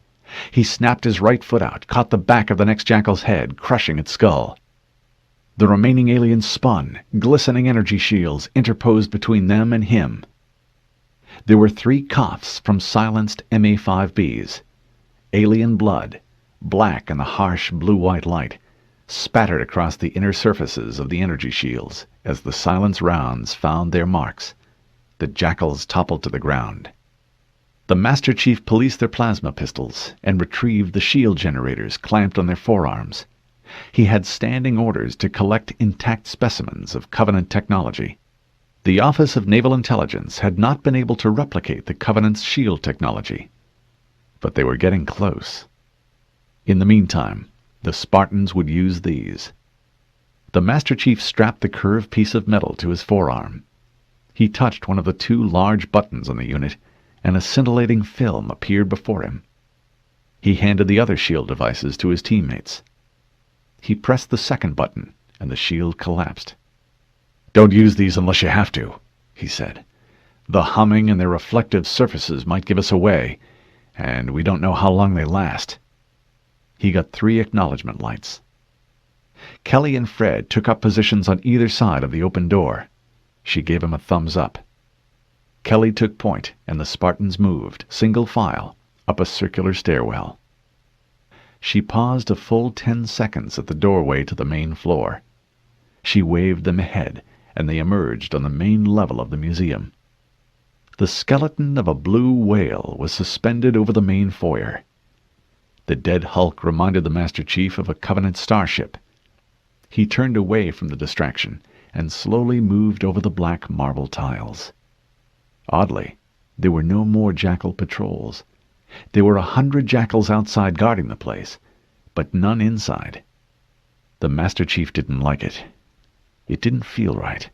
He snapped his right foot out, caught the back of the next jackal's head, crushing its skull. The remaining aliens spun, glistening energy shields interposed between them and him. There were 3 coughs from silenced MA-5Bs. Alien blood, black in the harsh blue-white light, spattered across the inner surfaces of the energy shields as the silence rounds found their marks. The jackals toppled to the ground. The Master Chief policed their plasma pistols and retrieved the shield generators clamped on their forearms. He had standing orders to collect intact specimens of Covenant technology. The Office of Naval Intelligence had not been able to replicate the Covenant's shield technology, but they were getting close. In the meantime, the Spartans would use these. The Master Chief strapped the curved piece of metal to his forearm. He touched one of the 2 large buttons on the unit, and a scintillating film appeared before him. He handed the other shield devices to his teammates. He pressed the second button, and the shield collapsed. "Don't use these unless you have to," he said. "The humming and their reflective surfaces might give us away, and we don't know how long they last." He got 3 acknowledgement lights. Kelly and Fred took up positions on either side of the open door. She gave him a thumbs up. Kelly took point, and the Spartans moved, single file, up a circular stairwell. She paused a full 10 seconds at the doorway to the main floor. She waved them ahead, and they emerged on the main level of the museum. The skeleton of a blue whale was suspended over the main foyer. The dead hulk reminded the Master Chief of a Covenant starship. He turned away from the distraction and slowly moved over the black marble tiles. Oddly, there were no more jackal patrols. There were 100 jackals outside guarding the place, but none inside. The Master Chief didn't like it. It didn't feel right,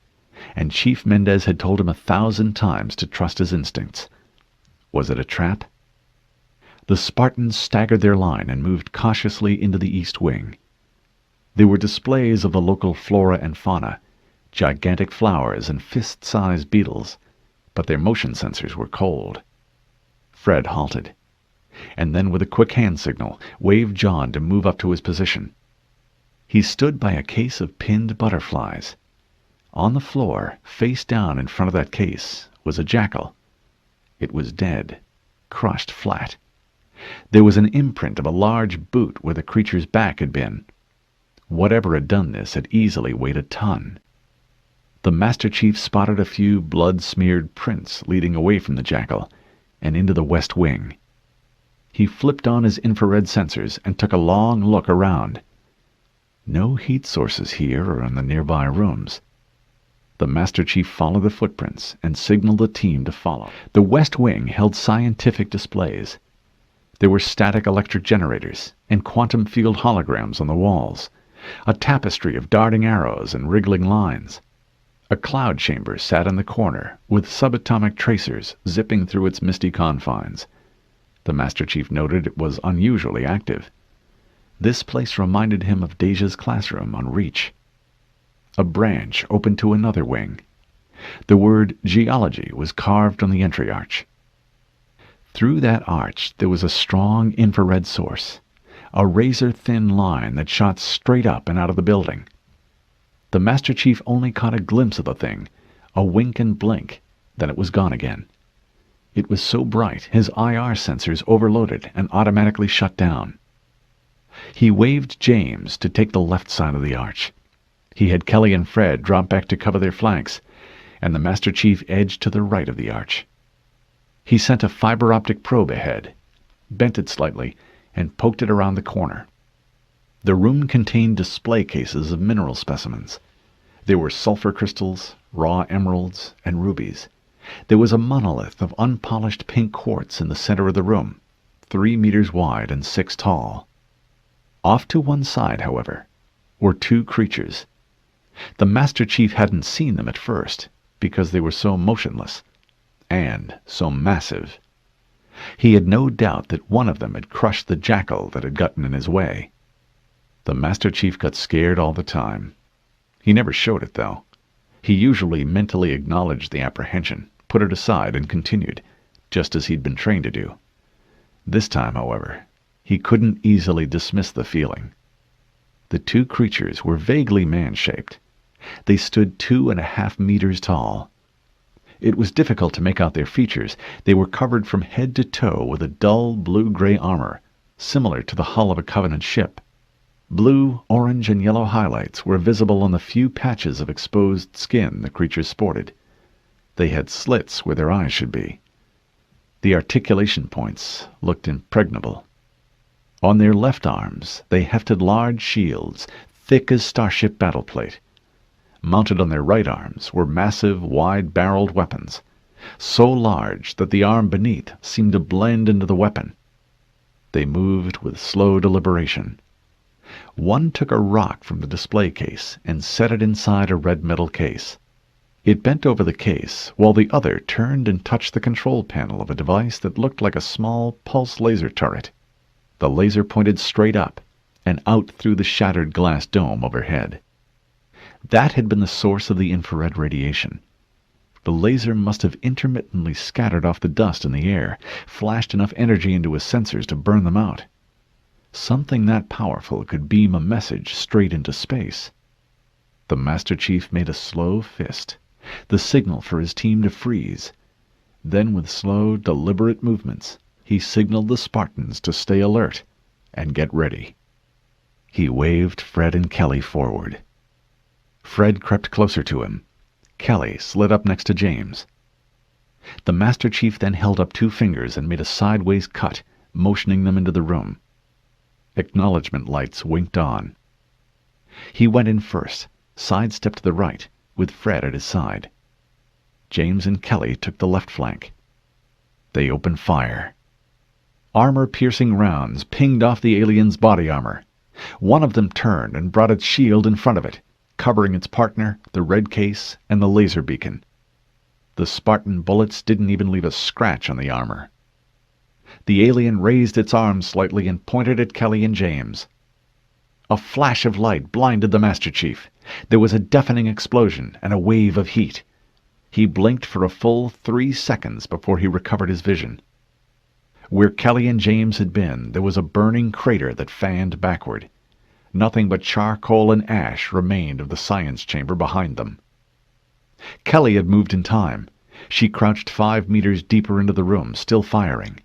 and Chief Mendez had told him 1,000 times to trust his instincts. Was it a trap? The Spartans staggered their line and moved cautiously into the east wing. There were displays of the local flora and fauna, gigantic flowers and fist-sized beetles, but their motion sensors were cold. Fred halted, and then with a quick hand signal, waved John to move up to his position. He stood by a case of pinned butterflies. On the floor, face down in front of that case, was a jackal. It was dead, crushed flat. There was an imprint of a large boot where the creature's back had been. Whatever had done this had easily weighed a ton. The Master Chief spotted a few blood-smeared prints leading away from the jackal and into the west wing. He flipped on his infrared sensors and took a long look around. No heat sources here or in the nearby rooms. The Master Chief followed the footprints and signaled the team to follow. The west wing held scientific displays. There were static electric generators and quantum field holograms on the walls, a tapestry of darting arrows and wriggling lines. A cloud chamber sat in the corner, with subatomic tracers zipping through its misty confines. The Master Chief noted it was unusually active. This place reminded him of Deja's classroom on Reach. A branch opened to another wing. The word geology was carved on the entry arch. Through that arch there was a strong infrared source, a razor-thin line that shot straight up and out of the building. The Master Chief only caught a glimpse of the thing, a wink and blink, then it was gone again. It was so bright his IR sensors overloaded and automatically shut down. He waved James to take the left side of the arch. He had Kelly and Fred drop back to cover their flanks, and the Master Chief edged to the right of the arch. He sent a fiber-optic probe ahead, bent it slightly, and poked it around the corner. The room contained display cases of mineral specimens. There were sulfur crystals, raw emeralds, and rubies. There was a monolith of unpolished pink quartz in the center of the room, 3 meters wide and 6 tall. Off to one side, however, were 2 creatures. The Master Chief hadn't seen them at first, because they were so motionless, and so massive. He had no doubt that one of them had crushed the jackal that had gotten in his way. The Master Chief got scared all the time. He never showed it, though. He usually mentally acknowledged the apprehension, put it aside, and continued, just as he'd been trained to do. This time, however, he couldn't easily dismiss the feeling. The 2 creatures were vaguely man-shaped. They stood 2.5 meters tall. It was difficult to make out their features. They were covered from head to toe with a dull blue-gray armor, similar to the hull of a Covenant ship. Blue, orange, and yellow highlights were visible on the few patches of exposed skin the creatures sported. They had slits where their eyes should be. The articulation points looked impregnable. On their left arms they hefted large shields, thick as starship battle plate. Mounted on their right arms were massive, wide-barreled weapons, so large that the arm beneath seemed to blend into the weapon. They moved with slow deliberation. One took a rock from the display case and set it inside a red metal case. It bent over the case, while the other turned and touched the control panel of a device that looked like a small pulse laser turret. The laser pointed straight up and out through the shattered glass dome overhead. That had been the source of the infrared radiation. The laser must have intermittently scattered off the dust in the air, flashed enough energy into his sensors to burn them out. Something that powerful could beam a message straight into space. The Master Chief made a slow fist, the signal for his team to freeze. Then with slow, deliberate movements, he signaled the Spartans to stay alert and get ready. He waved Fred and Kelly forward. Fred crept closer to him. Kelly slid up next to James. The Master Chief then held up 2 fingers and made a sideways cut, motioning them into the room. Acknowledgement lights winked on. He went in first, sidestepped to the right, with Fred at his side. James and Kelly took the left flank. They opened fire. Armor-piercing rounds pinged off the alien's body armor. One of them turned and brought its shield in front of it, covering its partner, the red case, and the laser beacon. The Spartan bullets didn't even leave a scratch on the armor. The alien raised its arms slightly and pointed at Kelly and James. A flash of light blinded the Master Chief. There was a deafening explosion and a wave of heat. He blinked for a full 3 seconds before he recovered his vision. Where Kelly and James had been, there was a burning crater that fanned backward. Nothing but charcoal and ash remained of the science chamber behind them. Kelly had moved in time. She crouched 5 meters deeper into the room, still firing.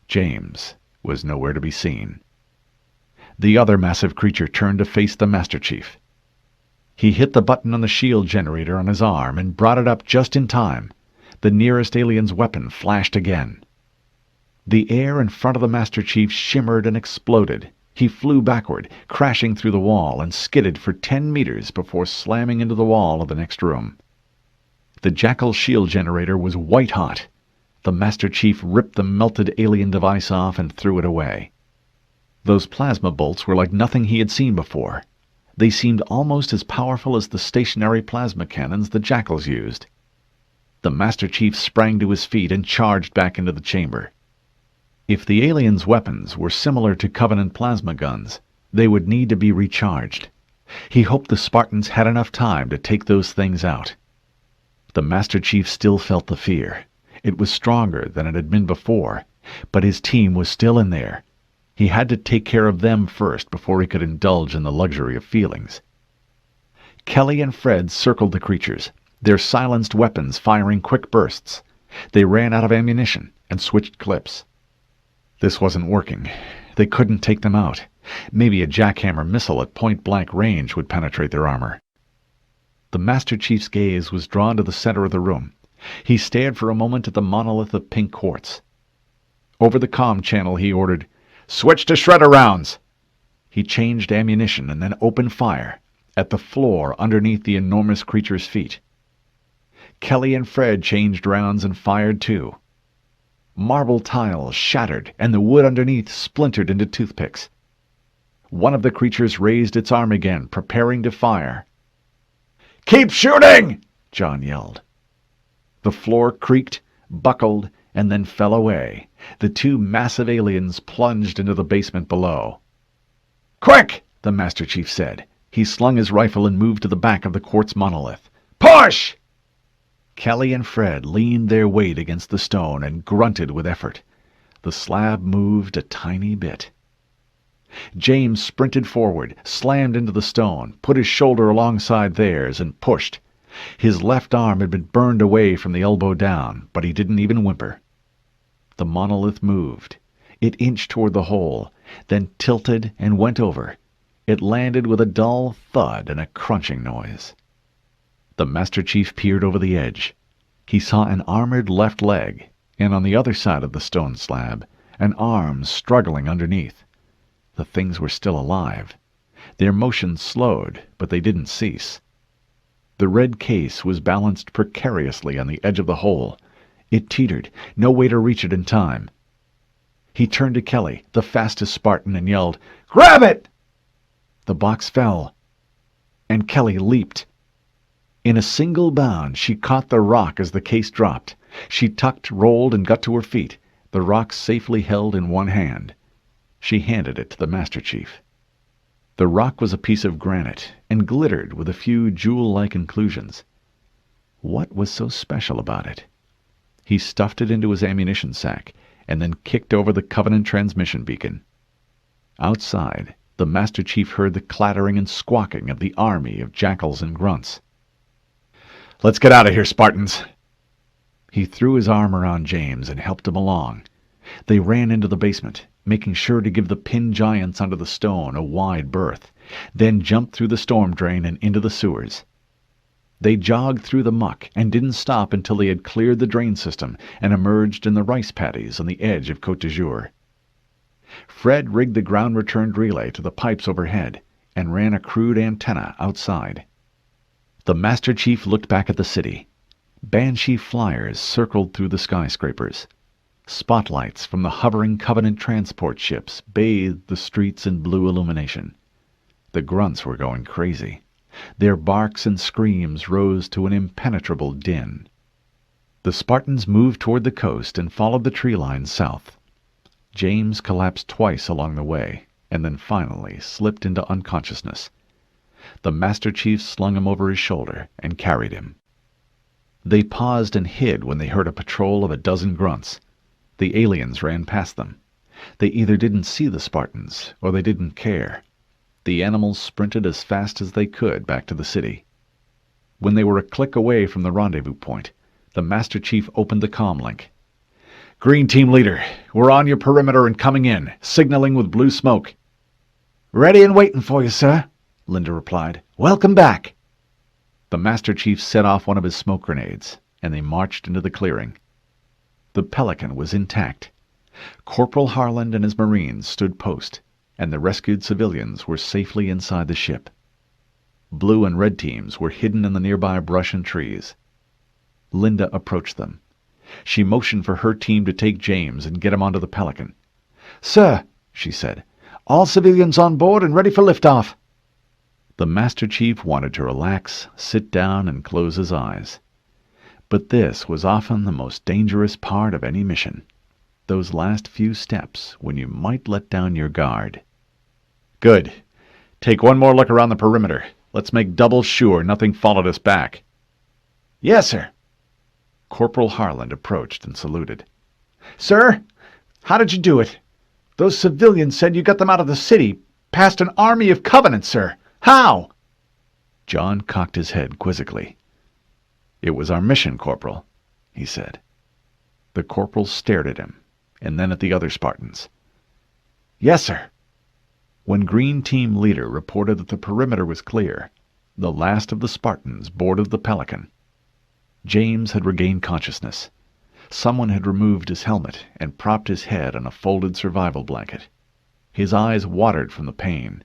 James was nowhere to be seen. The other massive creature turned to face the Master Chief. He hit the button on the shield generator on his arm and brought it up just in time. The nearest alien's weapon flashed again. The air in front of the Master Chief shimmered and exploded. He flew backward, crashing through the wall, and skidded for 10 meters before slamming into the wall of the next room. The Jackal shield generator was white-hot. The Master Chief ripped the melted alien device off and threw it away. Those plasma bolts were like nothing he had seen before. They seemed almost as powerful as the stationary plasma cannons the Jackals used. The Master Chief sprang to his feet and charged back into the chamber. If the aliens' weapons were similar to Covenant plasma guns, they would need to be recharged. He hoped the Spartans had enough time to take those things out. The Master Chief still felt the fear. It was stronger than it had been before, but his team was still in there. He had to take care of them first before he could indulge in the luxury of feelings. Kelly and Fred circled the creatures, their silenced weapons firing quick bursts. They ran out of ammunition and switched clips. This wasn't working. They couldn't take them out. Maybe a jackhammer missile at point-blank range would penetrate their armor. The Master Chief's gaze was drawn to the center of the room. He stared for a moment at the monolith of pink quartz. Over the comm channel he ordered, "Switch to shredder rounds!" He changed ammunition and then opened fire at the floor underneath the enormous creature's feet. Kelly and Fred changed rounds and fired too. Marble tiles shattered, and the wood underneath splintered into toothpicks. One of the creatures raised its arm again, preparing to fire. "Keep shooting!" John yelled. The floor creaked, buckled, and then fell away. The 2 massive aliens plunged into the basement below. "Quick!" the Master Chief said. He slung his rifle and moved to the back of the quartz monolith. "Push!" Kelly and Fred leaned their weight against the stone and grunted with effort. The slab moved a tiny bit. James sprinted forward, slammed into the stone, put his shoulder alongside theirs, and pushed. His left arm had been burned away from the elbow down, but he didn't even whimper. The monolith moved. It inched toward the hole, then tilted and went over. It landed with a dull thud and a crunching noise. The Master Chief peered over the edge. He saw an armored left leg, and on the other side of the stone slab, an arm struggling underneath. The things were still alive. Their motion slowed, but they didn't cease. The red case was balanced precariously on the edge of the hole. It teetered, no way to reach it in time. He turned to Kelly, the fastest Spartan, and yelled, "Grab it!" The box fell, and Kelly leaped. In a single bound, she caught the rock as the case dropped. She tucked, rolled, and got to her feet, the rock safely held in one hand. She handed it to the Master Chief. The rock was a piece of granite and glittered with a few jewel-like inclusions. What was so special about it? He stuffed it into his ammunition sack and then kicked over the Covenant transmission beacon. Outside, the Master Chief heard the clattering and squawking of the army of jackals and grunts. "Let's get out of here, Spartans!" He threw his arm around James and helped him along. They ran into the basement, making sure to give the pinned giants under the stone a wide berth, then jumped through the storm drain and into the sewers. They jogged through the muck and didn't stop until they had cleared the drain system and emerged in the rice paddies on the edge of Côte d'Azur. Fred rigged the ground-returned relay to the pipes overhead and ran a crude antenna outside. The Master Chief looked back at the city. Banshee flyers circled through the skyscrapers. Spotlights from the hovering Covenant transport ships bathed the streets in blue illumination. The grunts were going crazy. Their barks and screams rose to an impenetrable din. The Spartans moved toward the coast and followed the tree line south. James collapsed twice along the way, and then finally slipped into unconsciousness. The Master Chief slung him over his shoulder and carried him. They paused and hid when they heard a patrol of a dozen grunts. The aliens ran past them. They either didn't see the Spartans, or they didn't care. The animals sprinted as fast as they could back to the city. When they were a click away from the rendezvous point, the Master Chief opened the comm link. "Green Team Leader, we're on your perimeter and coming in, signaling with blue smoke." "Ready and waiting for you, sir," Linda replied. "Welcome back." The Master Chief set off one of his smoke grenades, and they marched into the clearing. The Pelican was intact. Corporal Harland and his Marines stood post, and the rescued civilians were safely inside the ship. Blue and red teams were hidden in the nearby brush and trees. Linda approached them. She motioned for her team to take James and get him onto the Pelican. "Sir," she said, "all civilians on board and ready for liftoff." The Master Chief wanted to relax, sit down, and close his eyes. But this was often the most dangerous part of any mission. Those last few steps when you might let down your guard. "Good. Take one more look around the perimeter. Let's make double sure nothing followed us back." "Yes, sir." Corporal Harland approached and saluted. "Sir, how did you do it? Those civilians said you got them out of the city, past an army of Covenant, sir. How?" John cocked his head quizzically. "It was our mission, Corporal," he said. The corporal stared at him, and then at the other Spartans. "Yes, sir." When Green Team Leader reported that the perimeter was clear, the last of the Spartans boarded the Pelican. James had regained consciousness. Someone had removed his helmet and propped his head on a folded survival blanket. His eyes watered from the pain,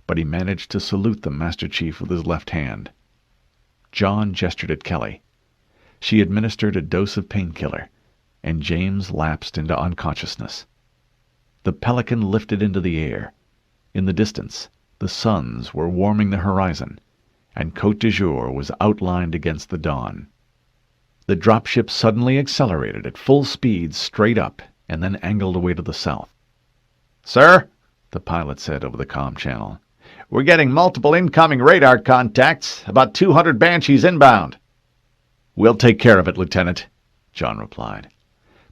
but he managed to salute the Master Chief with his left hand. John gestured at Kelly. She administered a dose of painkiller, and James lapsed into unconsciousness. The Pelican lifted into the air. In the distance, the suns were warming the horizon, and Côte d'Azur was outlined against the dawn. The dropship suddenly accelerated at full speed straight up and then angled away to the south. "Sir," the pilot said over the comm channel, "we're getting multiple incoming radar contacts, about 200 Banshees inbound." "We'll take care of it, Lieutenant," John replied.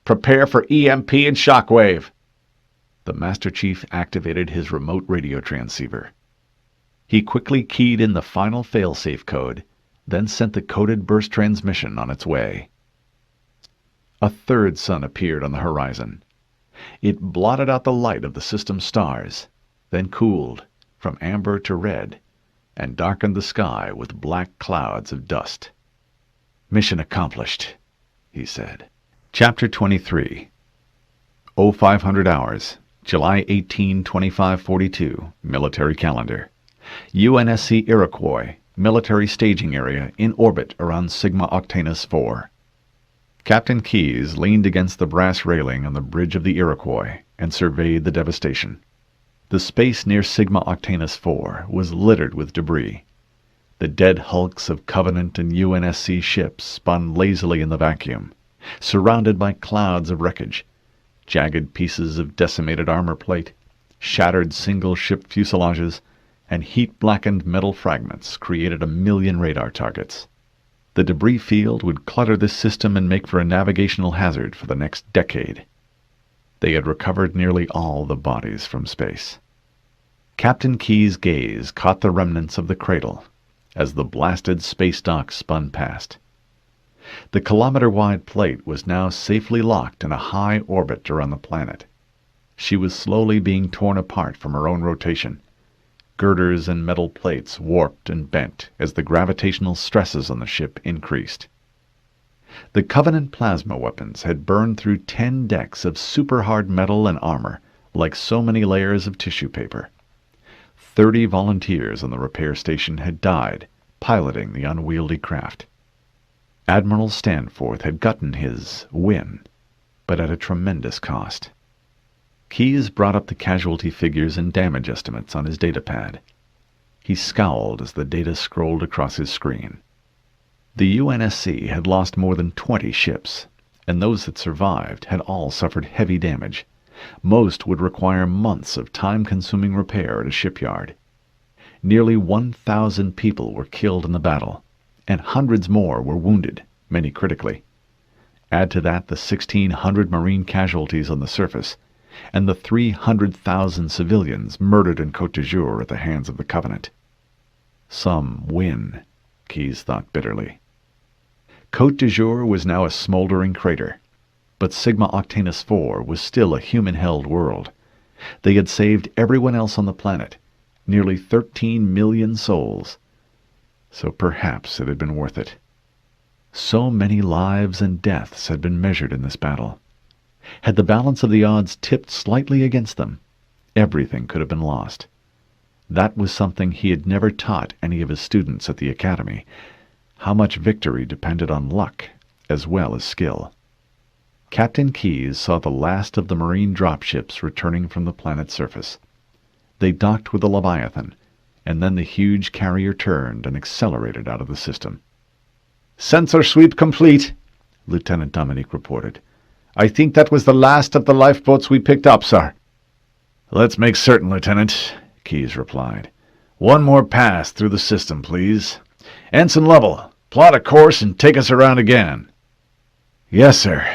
"Prepare for EMP and shockwave." The Master Chief activated his remote radio transceiver. He quickly keyed in the final failsafe code then sent the coded burst transmission on its way. A third sun appeared on the horizon. It blotted out the light of the system's stars, then cooled from amber to red, and darkened the sky with black clouds of dust. "Mission accomplished," he said. Chapter 23. 0500 hours, July 18, 2542, military calendar. UNSC Iroquois, military staging area in orbit around Sigma Octanus 4. Captain Keyes leaned against the brass railing on the bridge of the Iroquois and surveyed the devastation. The space near Sigma Octanus 4 was littered with debris. The dead hulks of Covenant and UNSC ships spun lazily in the vacuum, surrounded by clouds of wreckage. Jagged pieces of decimated armor plate, shattered single-ship fuselages, and heat-blackened metal fragments created a million radar targets. The debris field would clutter this system and make for a navigational hazard for the next decade. They had recovered nearly all the bodies from space. Captain Keyes' gaze caught the remnants of the cradle as the blasted space dock spun past. The kilometer-wide plate was now safely locked in a high orbit around the planet. She was slowly being torn apart from her own rotation. Girders and metal plates warped and bent as the gravitational stresses on the ship increased. The Covenant plasma weapons had burned through 10 decks of super-hard metal and armor like so many layers of tissue paper. 30 volunteers on the repair station had died piloting the unwieldy craft. Admiral Stanforth had gotten his win, but at a tremendous cost. Keyes brought up the casualty figures and damage estimates on his datapad. He scowled as the data scrolled across his screen. The UNSC had lost more than 20 ships, and those that survived had all suffered heavy damage. Most would require months of time-consuming repair at a shipyard. Nearly 1,000 people were killed in the battle, and hundreds more were wounded, many critically. Add to that the 1,600 Marine casualties on the surface, and the 300,000 civilians murdered in Côte d'Azur at the hands of the Covenant. Some win, Keyes thought bitterly. Côte d'Azur was now a smoldering crater, but Sigma Octanus 4 was still a human-held world. They had saved everyone else on the planet, nearly 13 million souls. So perhaps it had been worth it. So many lives and deaths had been measured in this battle. Had the balance of the odds tipped slightly against them, everything could have been lost. That was something he had never taught any of his students at the academy, how much victory depended on luck as well as skill. Captain Keyes saw the last of the Marine dropships returning from the planet's surface. They docked with the Leviathan, and then the huge carrier turned and accelerated out of the system. "Sensor sweep complete," Lieutenant Dominique reported. "I think that was the last of the lifeboats we picked up, sir." "Let's make certain, Lieutenant," Keyes replied. "One more pass through the system, please. Ensign Lovell, plot a course and take us around again." "Yes, sir,"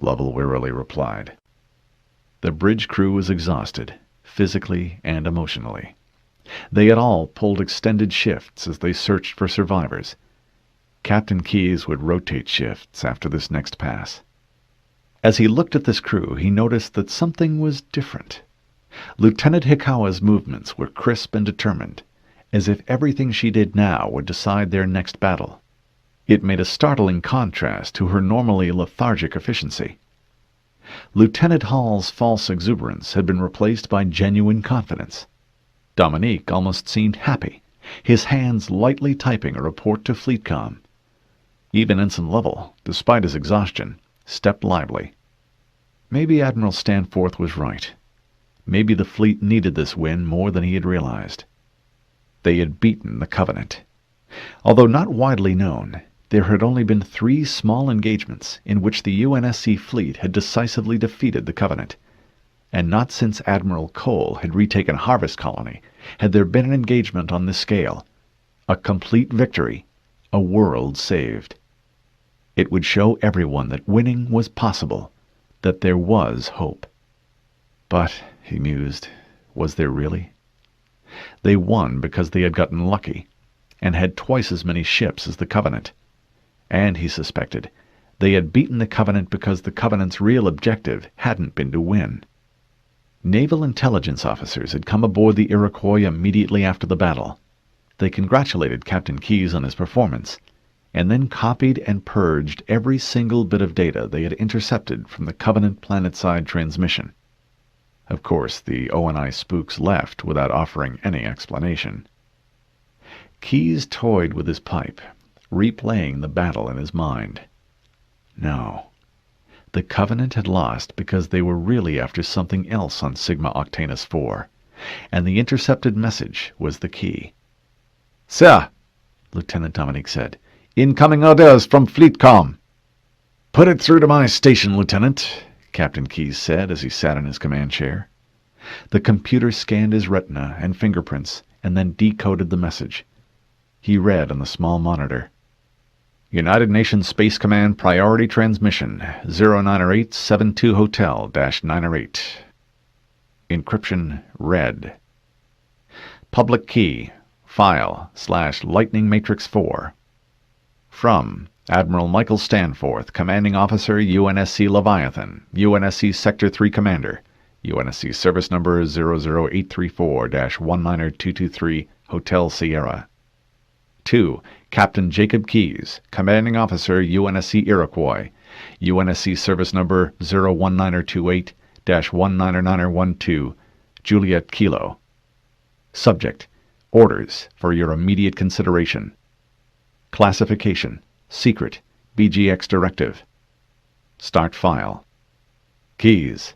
Lovell wearily replied. The bridge crew was exhausted, physically and emotionally. They had all pulled extended shifts as they searched for survivors. Captain Keyes would rotate shifts after this next pass. As he looked at this crew, he noticed that something was different. Lieutenant Hikawa's movements were crisp and determined, as if everything she did now would decide their next battle. It made a startling contrast to her normally lethargic efficiency. Lieutenant Hall's false exuberance had been replaced by genuine confidence. Dominique almost seemed happy, his hands lightly typing a report to FleetCom. Even Ensign Lovell, despite his exhaustion, stepped lively. Maybe Admiral Stanforth was right. Maybe the fleet needed this win more than he had realized. They had beaten the Covenant. Although not widely known, there had only been 3 small engagements in which the UNSC fleet had decisively defeated the Covenant. And not since Admiral Cole had retaken Harvest Colony had there been an engagement on this scale. A complete victory, a world saved. It would show everyone that winning was possible, that there was hope. But, he mused, was there really? They won because they had gotten lucky, and had twice as many ships as the Covenant. And, he suspected, they had beaten the Covenant because the Covenant's real objective hadn't been to win. Naval intelligence officers had come aboard the Iroquois immediately after the battle. They congratulated Captain Keyes on his performance, and then copied and purged every single bit of data they had intercepted from the Covenant planetside transmission. Of course, the ONI spooks left without offering any explanation. Keyes toyed with his pipe, replaying the battle in his mind. No. The Covenant had lost because they were really after something else on Sigma Octanus 4, and the intercepted message was the key. "Sir," Lieutenant Dominique said, "incoming orders from Fleetcom." "Put it through to my station, Lieutenant," Captain Keyes said as he sat in his command chair. The computer scanned his retina and fingerprints and then decoded the message. He read on the small monitor. "United Nations Space Command Priority Transmission 090872 Hotel-908. Encryption read. Public key file/Lightning Matrix 4. From Admiral Michael Stanforth, Commanding Officer, UNSC Leviathan, UNSC Sector 3 Commander, UNSC Service Number 00834-19223, Hotel Sierra. To Captain Jacob Keyes, Commanding Officer, UNSC Iroquois, UNSC Service Number 01928-19912, Juliet Kilo. Subject: Orders for your immediate consideration. Classification: Secret, BGX Directive. Start file. Keyes: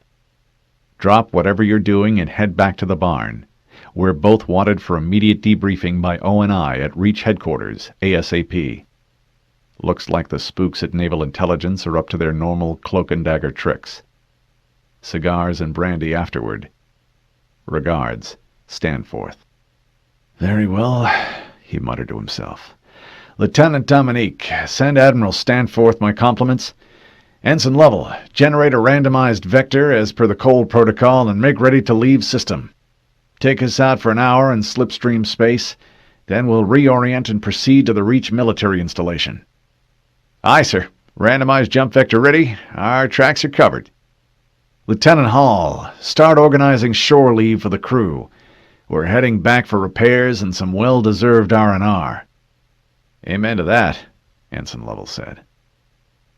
Drop whatever you're doing and head back to the barn. We're both wanted for immediate debriefing by ONI at Reach Headquarters, ASAP. Looks like the spooks at Naval Intelligence are up to their normal cloak-and-dagger tricks. Cigars and brandy afterward. Regards, Stanforth. "Very well," he muttered to himself. "Lieutenant Dominique, send Admiral Stanforth my compliments. Ensign Lovell, generate a randomized vector as per the cold protocol and make ready to leave system. Take us out for an hour in slipstream space, then we'll reorient and proceed to the Reach military installation." "Aye, sir. Randomized jump vector ready. Our tracks are covered." "Lieutenant Hall, start organizing shore leave for the crew. We're heading back for repairs and some well-deserved R&R. "Amen to that," Ensign Lovell said.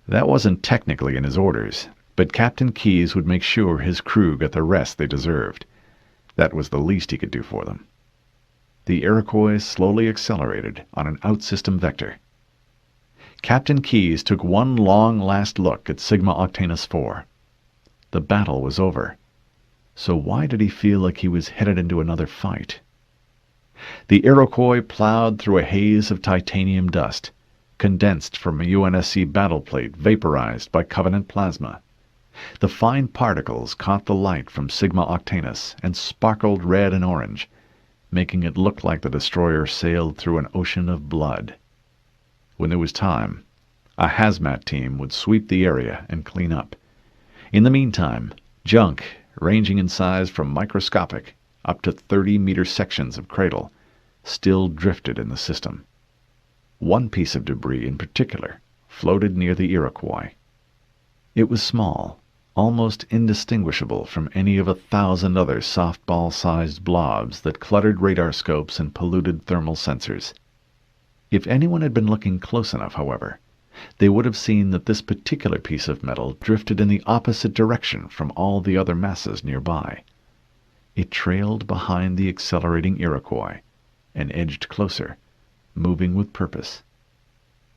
That wasn't technically in his orders, but Captain Keyes would make sure his crew got the rest they deserved. That was the least he could do for them. The Iroquois slowly accelerated on an out-system vector. Captain Keyes took one long last look at Sigma Octanus 4. The battle was over. So why did he feel like he was headed into another fight? The Iroquois plowed through a haze of titanium dust, condensed from a UNSC battle plate vaporized by Covenant plasma. The fine particles caught the light from Sigma Octanus and sparkled red and orange, making it look like the destroyer sailed through an ocean of blood. When there was time, a hazmat team would sweep the area and clean up. In the meantime, junk, ranging in size from microscopic up to 30-meter sections of cradle, still drifted in the system. One piece of debris in particular floated near the Iroquois. It was small, almost indistinguishable from any of 1,000 other softball-sized blobs that cluttered radar scopes and polluted thermal sensors. If anyone had been looking close enough, however, they would have seen that this particular piece of metal drifted in the opposite direction from all the other masses nearby. It trailed behind the accelerating Iroquois and edged closer, moving with purpose.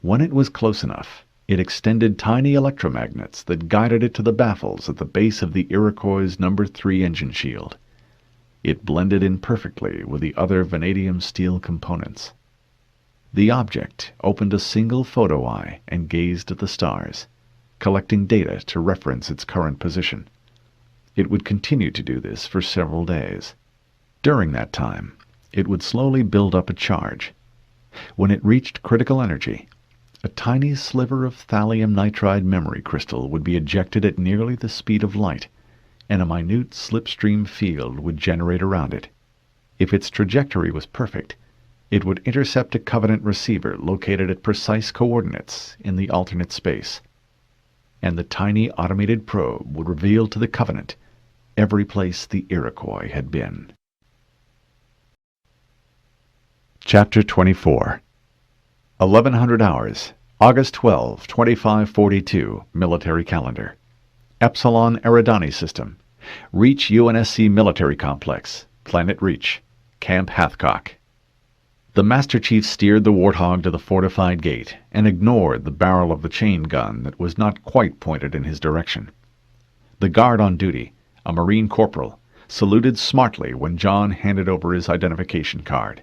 When it was close enough, it extended tiny electromagnets that guided it to the baffles at the base of the Iroquois' No. 3 engine shield. It blended in perfectly with the other vanadium steel components. The object opened a single photo eye and gazed at the stars, collecting data to reference its current position. It would continue to do this for several days. During that time, it would slowly build up a charge. When it reached critical energy, a tiny sliver of thallium nitride memory crystal would be ejected at nearly the speed of light, and a minute slipstream field would generate around it. If its trajectory was perfect, It would intercept a Covenant receiver located at precise coordinates in the alternate space, and the tiny automated probe would reveal to the Covenant every place the Iroquois had been. Chapter 24. 1100 hours, August 12, 2542, military calendar. Epsilon Eridani System. Reach UNSC Military Complex. Planet Reach. Camp Hathcock. The Master Chief steered the Warthog to the fortified gate and ignored the barrel of the chain gun that was not quite pointed in his direction. The guard on duty, a Marine corporal, saluted smartly when John handed over his identification card.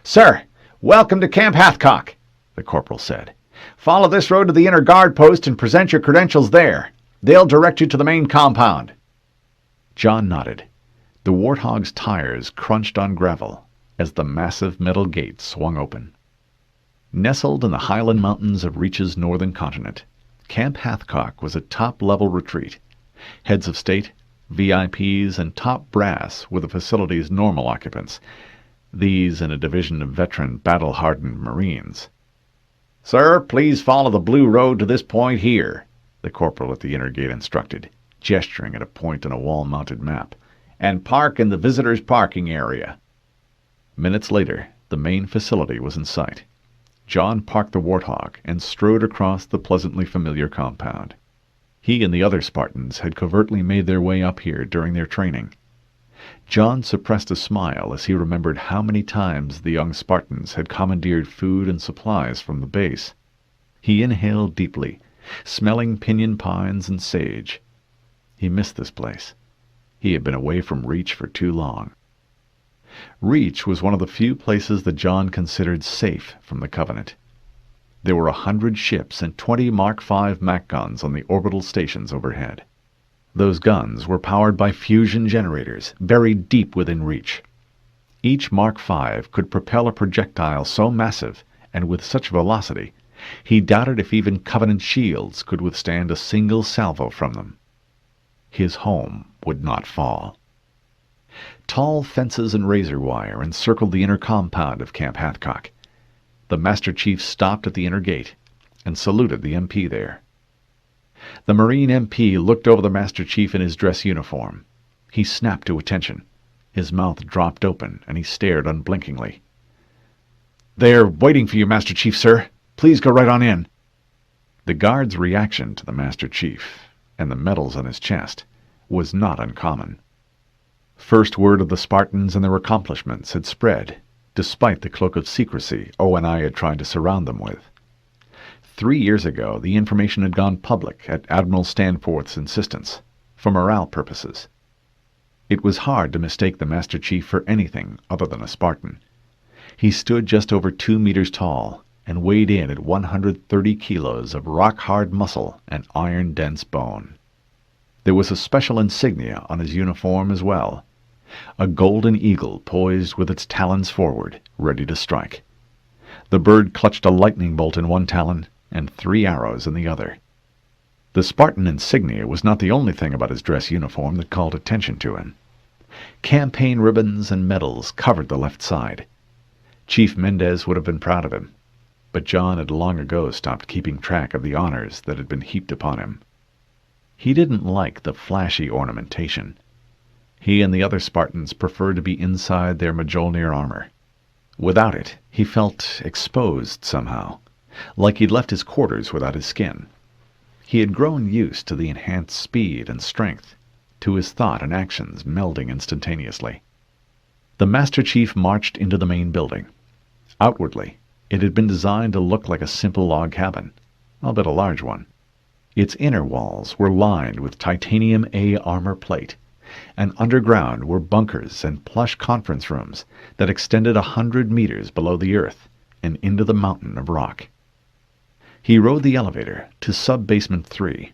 "Sir, welcome to Camp Hathcock," the corporal said. "Follow this road to the inner guard post and present your credentials there. They'll direct you to the main compound." John nodded. The Warthog's tires crunched on gravel as the massive metal gate swung open. Nestled in the Highland Mountains of Reach's northern continent, Camp Hathcock was a top-level retreat. Heads of state, VIPs, and top brass were the facility's normal occupants, these in a division of veteran, battle-hardened Marines. "Sir, please follow the blue road to this point here," the corporal at the inner gate instructed, gesturing at a point on a wall-mounted map, "and park in the visitors' parking area." Minutes later, the main facility was in sight. John parked the Warthog and strode across the pleasantly familiar compound. He and the other Spartans had covertly made their way up here during their training. John suppressed a smile as he remembered how many times the young Spartans had commandeered food and supplies from the base. He inhaled deeply, smelling pinyon pines and sage. He missed this place. He had been away from Reach for too long. Reach was one of the few places that John considered safe from the Covenant. There were 100 ships and 20 Mark V MAC guns on the orbital stations overhead. Those guns were powered by fusion generators buried deep within Reach. Each Mark V could propel a projectile so massive and with such velocity, he doubted if even Covenant shields could withstand a single salvo from them. His home would not fall. Tall fences and razor wire encircled the inner compound of Camp Hathcock. The Master Chief stopped at the inner gate and saluted the MP there. The Marine MP looked over the Master Chief in his dress uniform. He snapped to attention. His mouth dropped open, and he stared unblinkingly. "They're waiting for you, Master Chief, sir. Please go right on in." The guard's reaction to the Master Chief, and the medals on his chest, was not uncommon. First word of the Spartans and their accomplishments had spread, despite the cloak of secrecy ONI had tried to surround them with. 3 years ago, the information had gone public at Admiral Stanforth's insistence, for morale purposes. It was hard to mistake the Master Chief for anything other than a Spartan. He stood just over 2 meters tall and weighed in at 130 kilos of rock-hard muscle and iron-dense bone. There was a special insignia on his uniform as well, a golden eagle poised with its talons forward, ready to strike. The bird clutched a lightning bolt in one talon and 3 arrows in the other. The Spartan insignia was not the only thing about his dress uniform that called attention to him. Campaign ribbons and medals covered the left side. Chief Mendez would have been proud of him, but John had long ago stopped keeping track of the honors that had been heaped upon him. He didn't like the flashy ornamentation. He and the other Spartans preferred to be inside their Mjolnir armor. Without it, he felt exposed somehow, like he'd left his quarters without his skin. He had grown used to the enhanced speed and strength, to his thought and actions melding instantaneously. The Master Chief marched into the main building. Outwardly, it had been designed to look like a simple log cabin, albeit a large one. Its inner walls were lined with titanium A armor plate, and underground were bunkers and plush conference rooms that extended 100 meters below the earth and into the mountain of rock. He rode the elevator to sub-basement 3.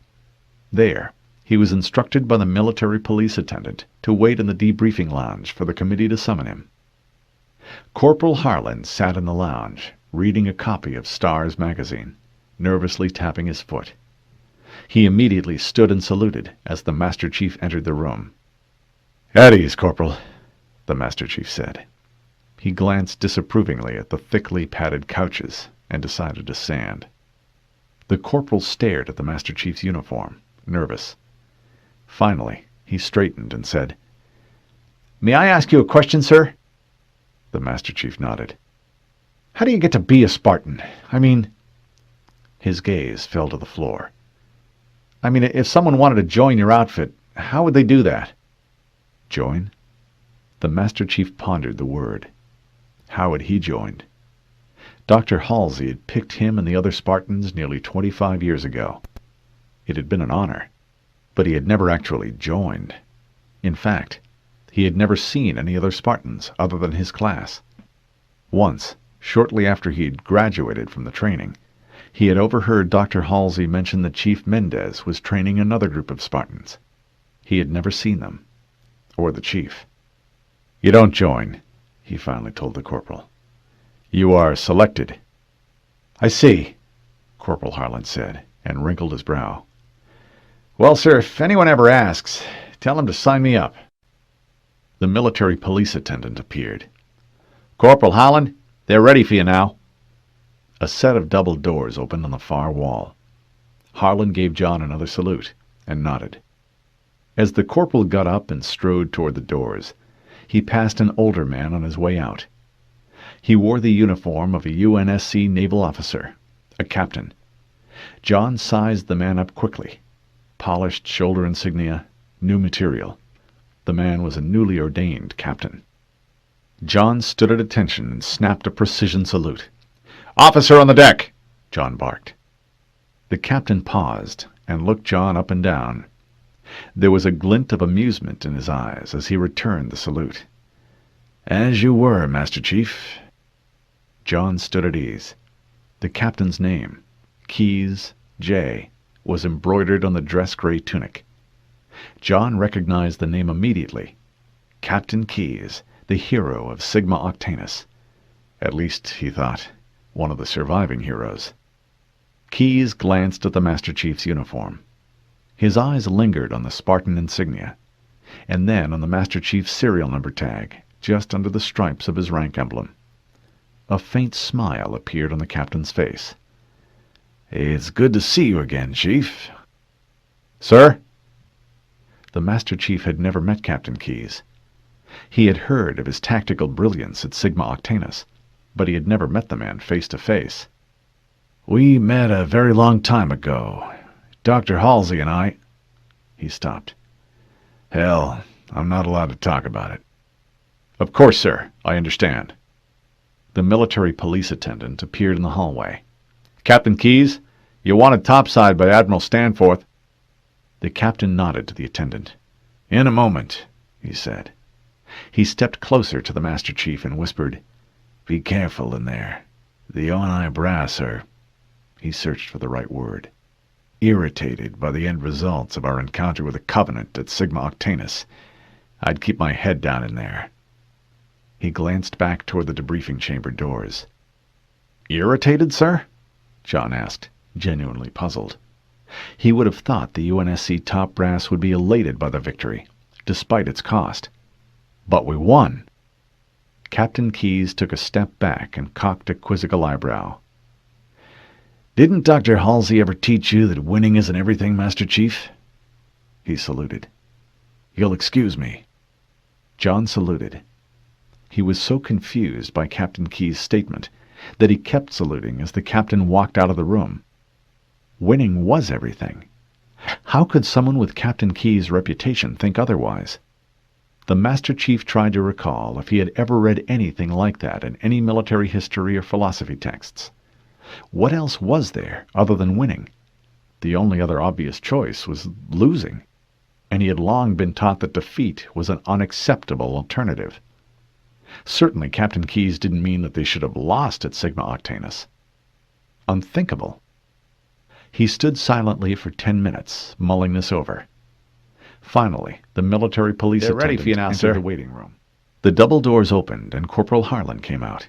There, he was instructed by the military police attendant to wait in the debriefing lounge for the committee to summon him. Corporal Harlan sat in the lounge, reading a copy of Stars magazine, nervously tapping his foot. He immediately stood and saluted as the Master Chief entered the room. "At ease, Corporal," the Master Chief said. He glanced disapprovingly at the thickly padded couches and decided to stand. The corporal stared at the Master Chief's uniform, nervous. Finally, he straightened and said, "May I ask you a question, sir?" The Master Chief nodded. "How do you get to be a Spartan? I mean—" His gaze fell to the floor. "I mean, if someone wanted to join your outfit, how would they do that?" Join? The Master Chief pondered the word. How had he joined? Dr. Halsey had picked him and the other Spartans nearly 25 years ago. It had been an honor, but he had never actually joined. In fact, he had never seen any other Spartans other than his class. Once, shortly after he had graduated from the training, he had overheard Dr. Halsey mention that Chief Mendez was training another group of Spartans. He had never seen them, or the chief. "You don't join," he finally told the corporal. "You are selected." "I see," Corporal Harlan said, and wrinkled his brow. "Well, sir, if anyone ever asks, tell him to sign me up." The military police attendant appeared. "Corporal Harlan, they're ready for you now." A set of double doors opened on the far wall. Harlan gave John another salute and nodded. As the corporal got up and strode toward the doors, he passed an older man on his way out. He wore the uniform of a UNSC naval officer, a captain. John sized the man up quickly. Polished shoulder insignia, new material. The man was a newly ordained captain. John stood at attention and snapped a precision salute. "Officer on the deck!" John barked. The captain paused and looked John up and down. There was a glint of amusement in his eyes as he returned the salute. "As you were, Master Chief." John stood at ease. The captain's name, Keyes, J., was embroidered on the dress-gray tunic. John recognized the name immediately. Captain Keyes, the hero of Sigma Octanus. At least, he thought, one of the surviving heroes. Keyes glanced at the Master Chief's uniform. His eyes lingered on the Spartan insignia, and then on the Master Chief's serial number tag, just under the stripes of his rank emblem. A faint smile appeared on the captain's face. "It's good to see you again, Chief." "Sir?" The Master Chief had never met Captain Keyes. He had heard of his tactical brilliance at Sigma Octanus, but he had never met the man face to face. "We met a very long time ago. Dr. Halsey and I—" He stopped. "Hell, I'm not allowed to talk about it." "Of course, sir. I understand." The military police attendant appeared in the hallway. "Captain Keyes, you're wanted topside by Admiral Stanforth." The captain nodded to the attendant. "In a moment," he said. He stepped closer to the Master Chief and whispered, "Be careful in there. The Oni brass are—" He searched for the right word. "Irritated by the end results of our encounter with the Covenant at Sigma Octanus. I'd keep my head down in there." He glanced back toward the debriefing chamber doors. "Irritated, sir?" John asked, genuinely puzzled. He would have thought the UNSC top brass would be elated by the victory, despite its cost. "But we won!" Captain Keyes took a step back and cocked a quizzical eyebrow. "Didn't Dr. Halsey ever teach you that winning isn't everything, Master Chief?" He saluted. "You'll excuse me." John saluted. He was so confused by Captain Keyes' statement that he kept saluting as the captain walked out of the room. Winning was everything. How could someone with Captain Keyes' reputation think otherwise? The Master Chief tried to recall if he had ever read anything like that in any military history or philosophy texts. What else was there other than winning? The only other obvious choice was losing, and he had long been taught that defeat was an unacceptable alternative. Certainly Captain Keyes didn't mean that they should have lost at Sigma Octanus. Unthinkable. He stood silently for 10 minutes, mulling this over. Finally, the military police "They're ready attendant for you now, entered sir." the waiting room. The double doors opened, and Corporal Harlan came out.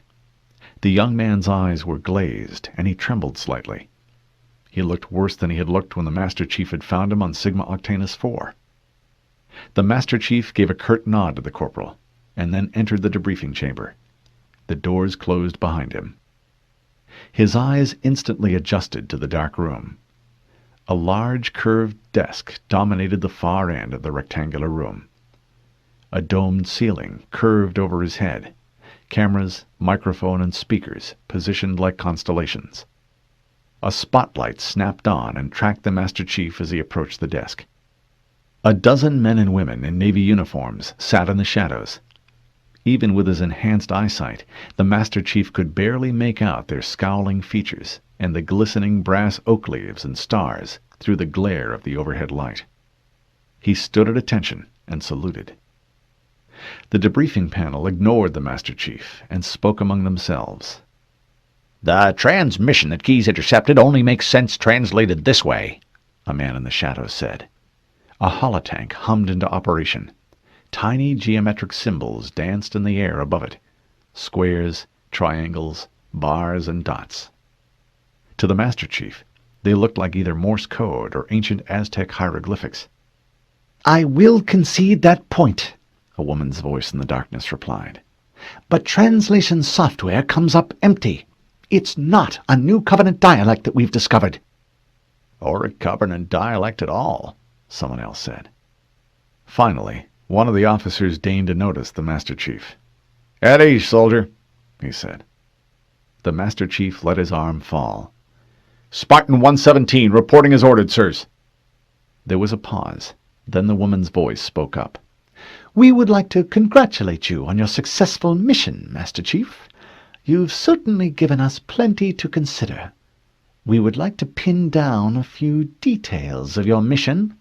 The young man's eyes were glazed, and he trembled slightly. He looked worse than he had looked when the Master Chief had found him on Sigma Octanus 4. The Master Chief gave a curt nod to the corporal, and then entered the debriefing chamber. The doors closed behind him. His eyes instantly adjusted to the dark room. A large curved desk dominated the far end of the rectangular room. A domed ceiling curved over his head. Cameras, microphone, and speakers positioned like constellations. A spotlight snapped on and tracked the Master Chief as he approached the desk. A dozen men and women in Navy uniforms sat in the shadows. Even with his enhanced eyesight, the Master Chief could barely make out their scowling features and the glistening brass oak leaves and stars through the glare of the overhead light. He stood at attention and saluted. The debriefing panel ignored the Master Chief and spoke among themselves. "The transmission that Keyes intercepted only makes sense translated this way," a man in the shadows said. A holotank hummed into operation. Tiny geometric symbols danced in the air above it. Squares, triangles, bars, and dots. To the Master Chief, they looked like either Morse code or ancient Aztec hieroglyphics. "I will concede that point," a woman's voice in the darkness replied. "But translation software comes up empty. It's not a New Covenant dialect that we've discovered." "Or a Covenant dialect at all," someone else said. Finally, one of the officers deigned to notice the Master Chief. "At ease, soldier," he said. The Master Chief let his arm fall. "Spartan 117, reporting as ordered, sirs." There was a pause. Then the woman's voice spoke up. "We would like to congratulate you on your successful mission, Master Chief. You've certainly given us plenty to consider. We would like to pin down a few details of your mission."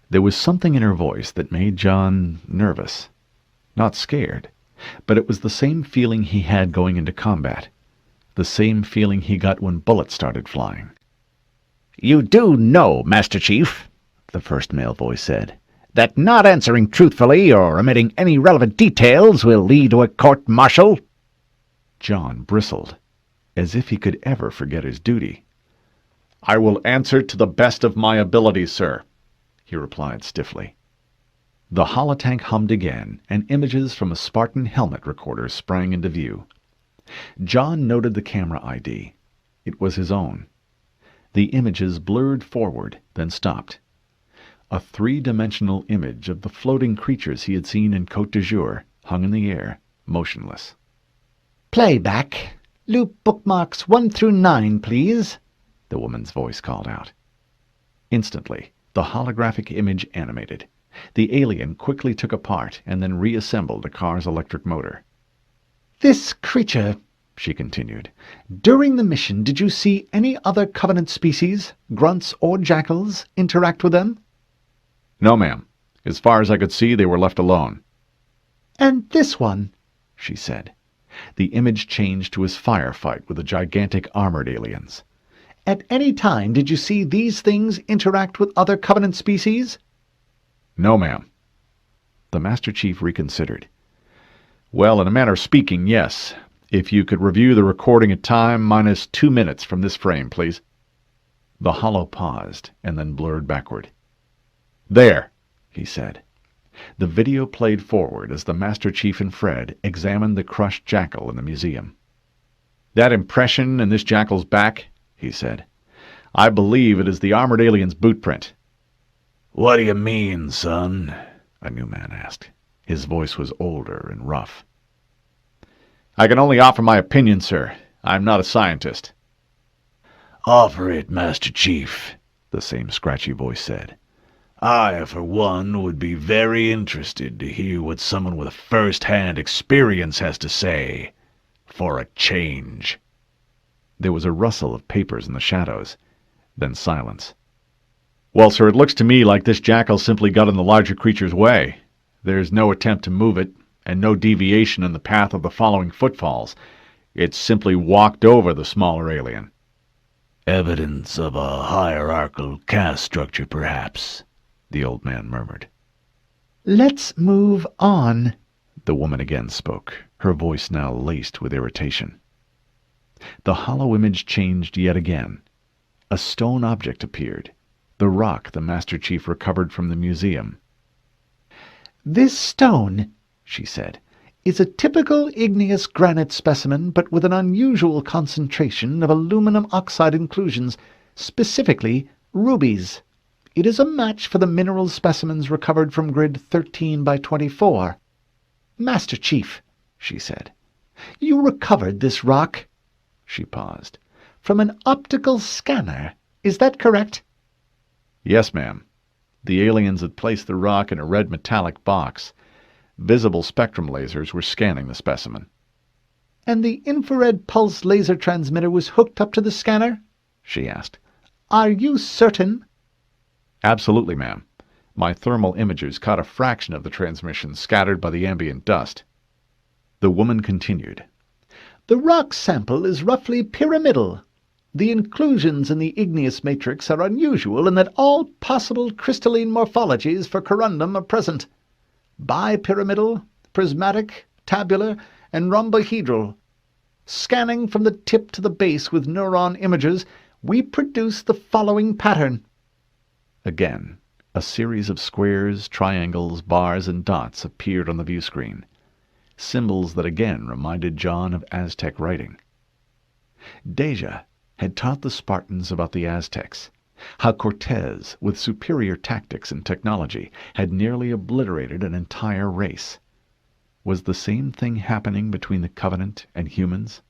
There was something in her voice that made John nervous. Not scared, but it was the same feeling he had going into combat. The same feeling he got when bullets started flying. "You do know, Master Chief," the first male voice said, "that not answering truthfully or omitting any relevant details will lead to a court-martial?" John bristled, as if he could ever forget his duty. "I will answer to the best of my ability, sir," he replied stiffly. The holotank hummed again, and images from a Spartan helmet recorder sprang into view. John noted the camera ID. It was his own. The images blurred forward, then stopped. A three-dimensional image of the floating creatures he had seen in Côte d'Azur hung in the air, motionless. "Playback. Loop bookmarks 1 through 9, please," the woman's voice called out. Instantly, the holographic image animated. The alien quickly took apart and then reassembled a car's electric motor. "This creature," she continued, "during the mission, did you see any other Covenant species, grunts or jackals, interact with them?" "No, ma'am. As far as I could see, they were left alone." "And this one?" she said. The image changed to his firefight with the gigantic armored aliens. "At any time did you see these things interact with other Covenant species?" "No, ma'am." The Master Chief reconsidered. "Well, in a manner of speaking, yes. If you could review the recording at time minus 2 minutes from this frame, please." The holo paused and then blurred backward. "There," he said. The video played forward as the Master Chief and Fred examined the crushed jackal in the museum. "That impression in this jackal's back," he said. "I believe it is the armored alien's boot print." "What do you mean, son?" a new man asked. His voice was older and rough. "I can only offer my opinion, sir. I'm not a scientist." "Offer it, Master Chief," the same scratchy voice said. "I, for one, would be very interested to hear what someone with first-hand experience has to say. For a change." There was a rustle of papers in the shadows, then silence. "Well, sir, it looks to me like this jackal simply got in the larger creature's way. There's no attempt to move it, and no deviation in the path of the following footfalls. It simply walked over the smaller alien." "Evidence of a hierarchical caste structure, perhaps," the old man murmured. "Let's move on," the woman again spoke, her voice now laced with irritation. The hollow image changed yet again. A stone object appeared, the rock the Master Chief recovered from the museum. "This stone," she said, is a typical igneous granite specimen, but with an unusual concentration of aluminum oxide inclusions, specifically rubies. It is a match for the mineral specimens recovered from grid 13 by 24. Master Chief, she said, you recovered this rock. She paused. From an optical scanner, is that correct? Yes, ma'am. The aliens had placed the rock in a red metallic box. Visible spectrum lasers were scanning the specimen. And the infrared pulse laser transmitter was hooked up to the scanner? She asked. Are you certain? Absolutely, ma'am. My thermal imagers caught a fraction of the transmission scattered by the ambient dust. The woman continued. The rock sample is roughly pyramidal. The inclusions in the igneous matrix are unusual in that all possible crystalline morphologies for corundum are present. Bipyramidal, prismatic, tabular, and rhombohedral. Scanning from the tip to the base with neuron imagers, we produce the following pattern. Again, a series of squares, triangles, bars, and dots appeared on the view screen. Symbols that again reminded John of Aztec writing. Deja had taught the Spartans about the Aztecs, how Cortez, with superior tactics and technology, had nearly obliterated an entire race. Was the same thing happening between the Covenant and humans?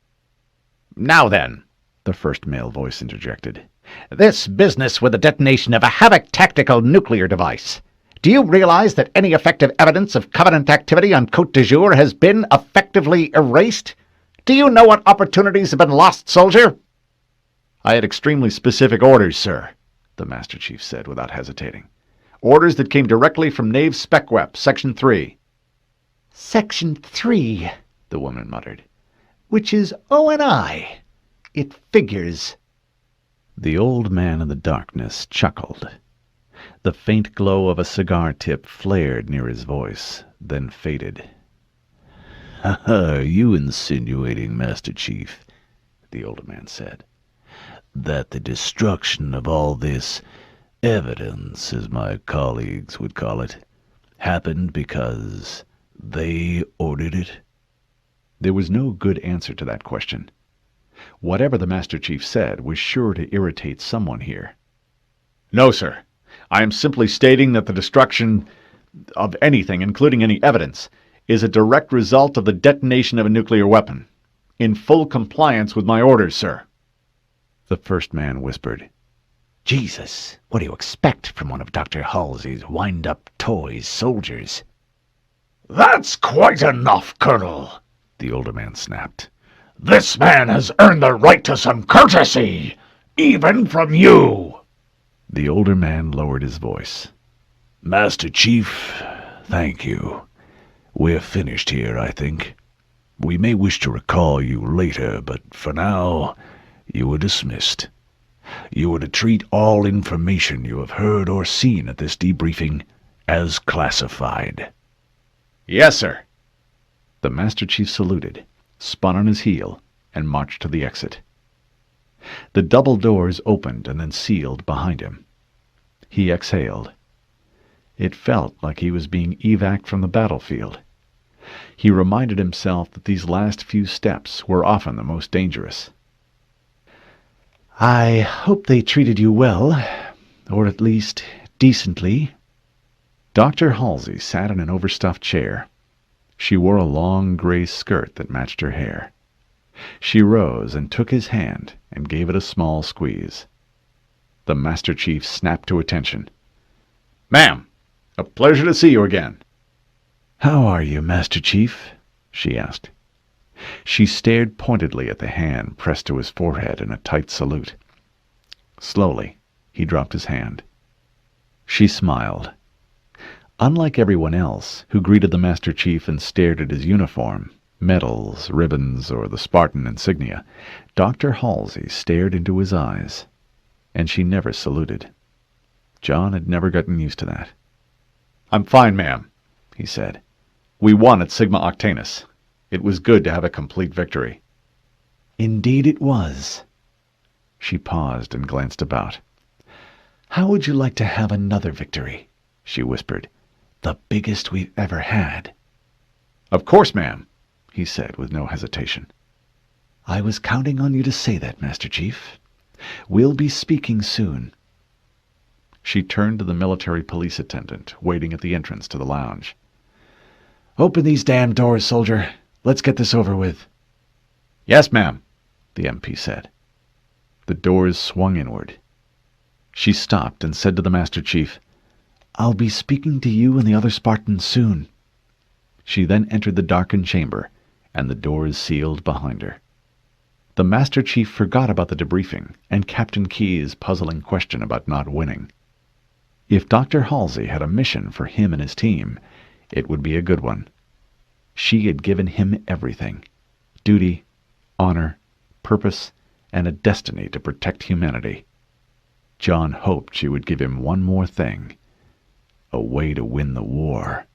Now then, the first male voice interjected, this business with the detonation of a Havoc tactical nuclear device. Do you realize that any effective evidence of Covenant activity on Côte d'Azur has been effectively erased? Do you know what opportunities have been lost, soldier? I had extremely specific orders, sir, the Master Chief said without hesitating. Orders that came directly from Nave SpecWep, Section 3. Section 3, the woman muttered. Which is O&I. It figures. The old man in the darkness chuckled. The faint glow of a cigar tip flared near his voice, then faded. Are you insinuating, Master Chief, the older man said, that the destruction of all this evidence, as my colleagues would call it, happened because they ordered it? There was no good answer to that question. Whatever the Master Chief said was sure to irritate someone here. No, sir. I am simply stating that the destruction of anything, including any evidence, is a direct result of the detonation of a nuclear weapon. In full compliance with my orders, sir. The first man whispered. Jesus, what do you expect from one of Dr. Halsey's wind-up toys soldiers? That's quite enough, Colonel, the older man snapped. This man has earned the right to some courtesy, even from you. The older man lowered his voice. Master Chief, thank you. We're finished here, I think. We may wish to recall you later, but for now, you are dismissed. You are to treat all information you have heard or seen at this debriefing as classified. Yes, sir. The Master Chief saluted, spun on his heel, and marched to the exit. The double doors opened and then sealed behind him. He exhaled. It felt like he was being evac'd from the battlefield. He reminded himself that these last few steps were often the most dangerous. I hope they treated you well, or at least decently. Dr. Halsey sat in an overstuffed chair. She wore a long gray skirt that matched her hair. She rose and took his hand and gave it a small squeeze. The Master Chief snapped to attention. Ma'am, a pleasure to see you again. How are you, Master Chief? She asked. She stared pointedly at the hand pressed to his forehead in a tight salute. Slowly, he dropped his hand. She smiled. Unlike everyone else, who greeted the Master Chief and stared at his uniform, medals, ribbons, or the Spartan insignia, Dr. Halsey stared into his eyes, and she never saluted. John had never gotten used to that. I'm fine, ma'am, he said. We won at Sigma Octanus. It was good to have a complete victory. Indeed it was. She paused and glanced about. How would you like to have another victory? She whispered. The biggest we've ever had. "Of course, ma'am," he said with no hesitation. I was counting on you to say that, Master Chief. We'll be speaking soon. She turned to the military police attendant, waiting at the entrance to the lounge. Open these damn doors, soldier. Let's get this over with. "Yes, ma'am," the MP said. The doors swung inward. She stopped and said to the Master Chief, I'll be speaking to you and the other Spartans soon. She then entered the darkened chamber, and the doors sealed behind her. The Master Chief forgot about the debriefing and Captain Keyes' puzzling question about not winning. If Dr. Halsey had a mission for him and his team, it would be a good one. She had given him everything: duty, honor, purpose, and a destiny to protect humanity. John hoped she would give him one more thing: a way to win the war.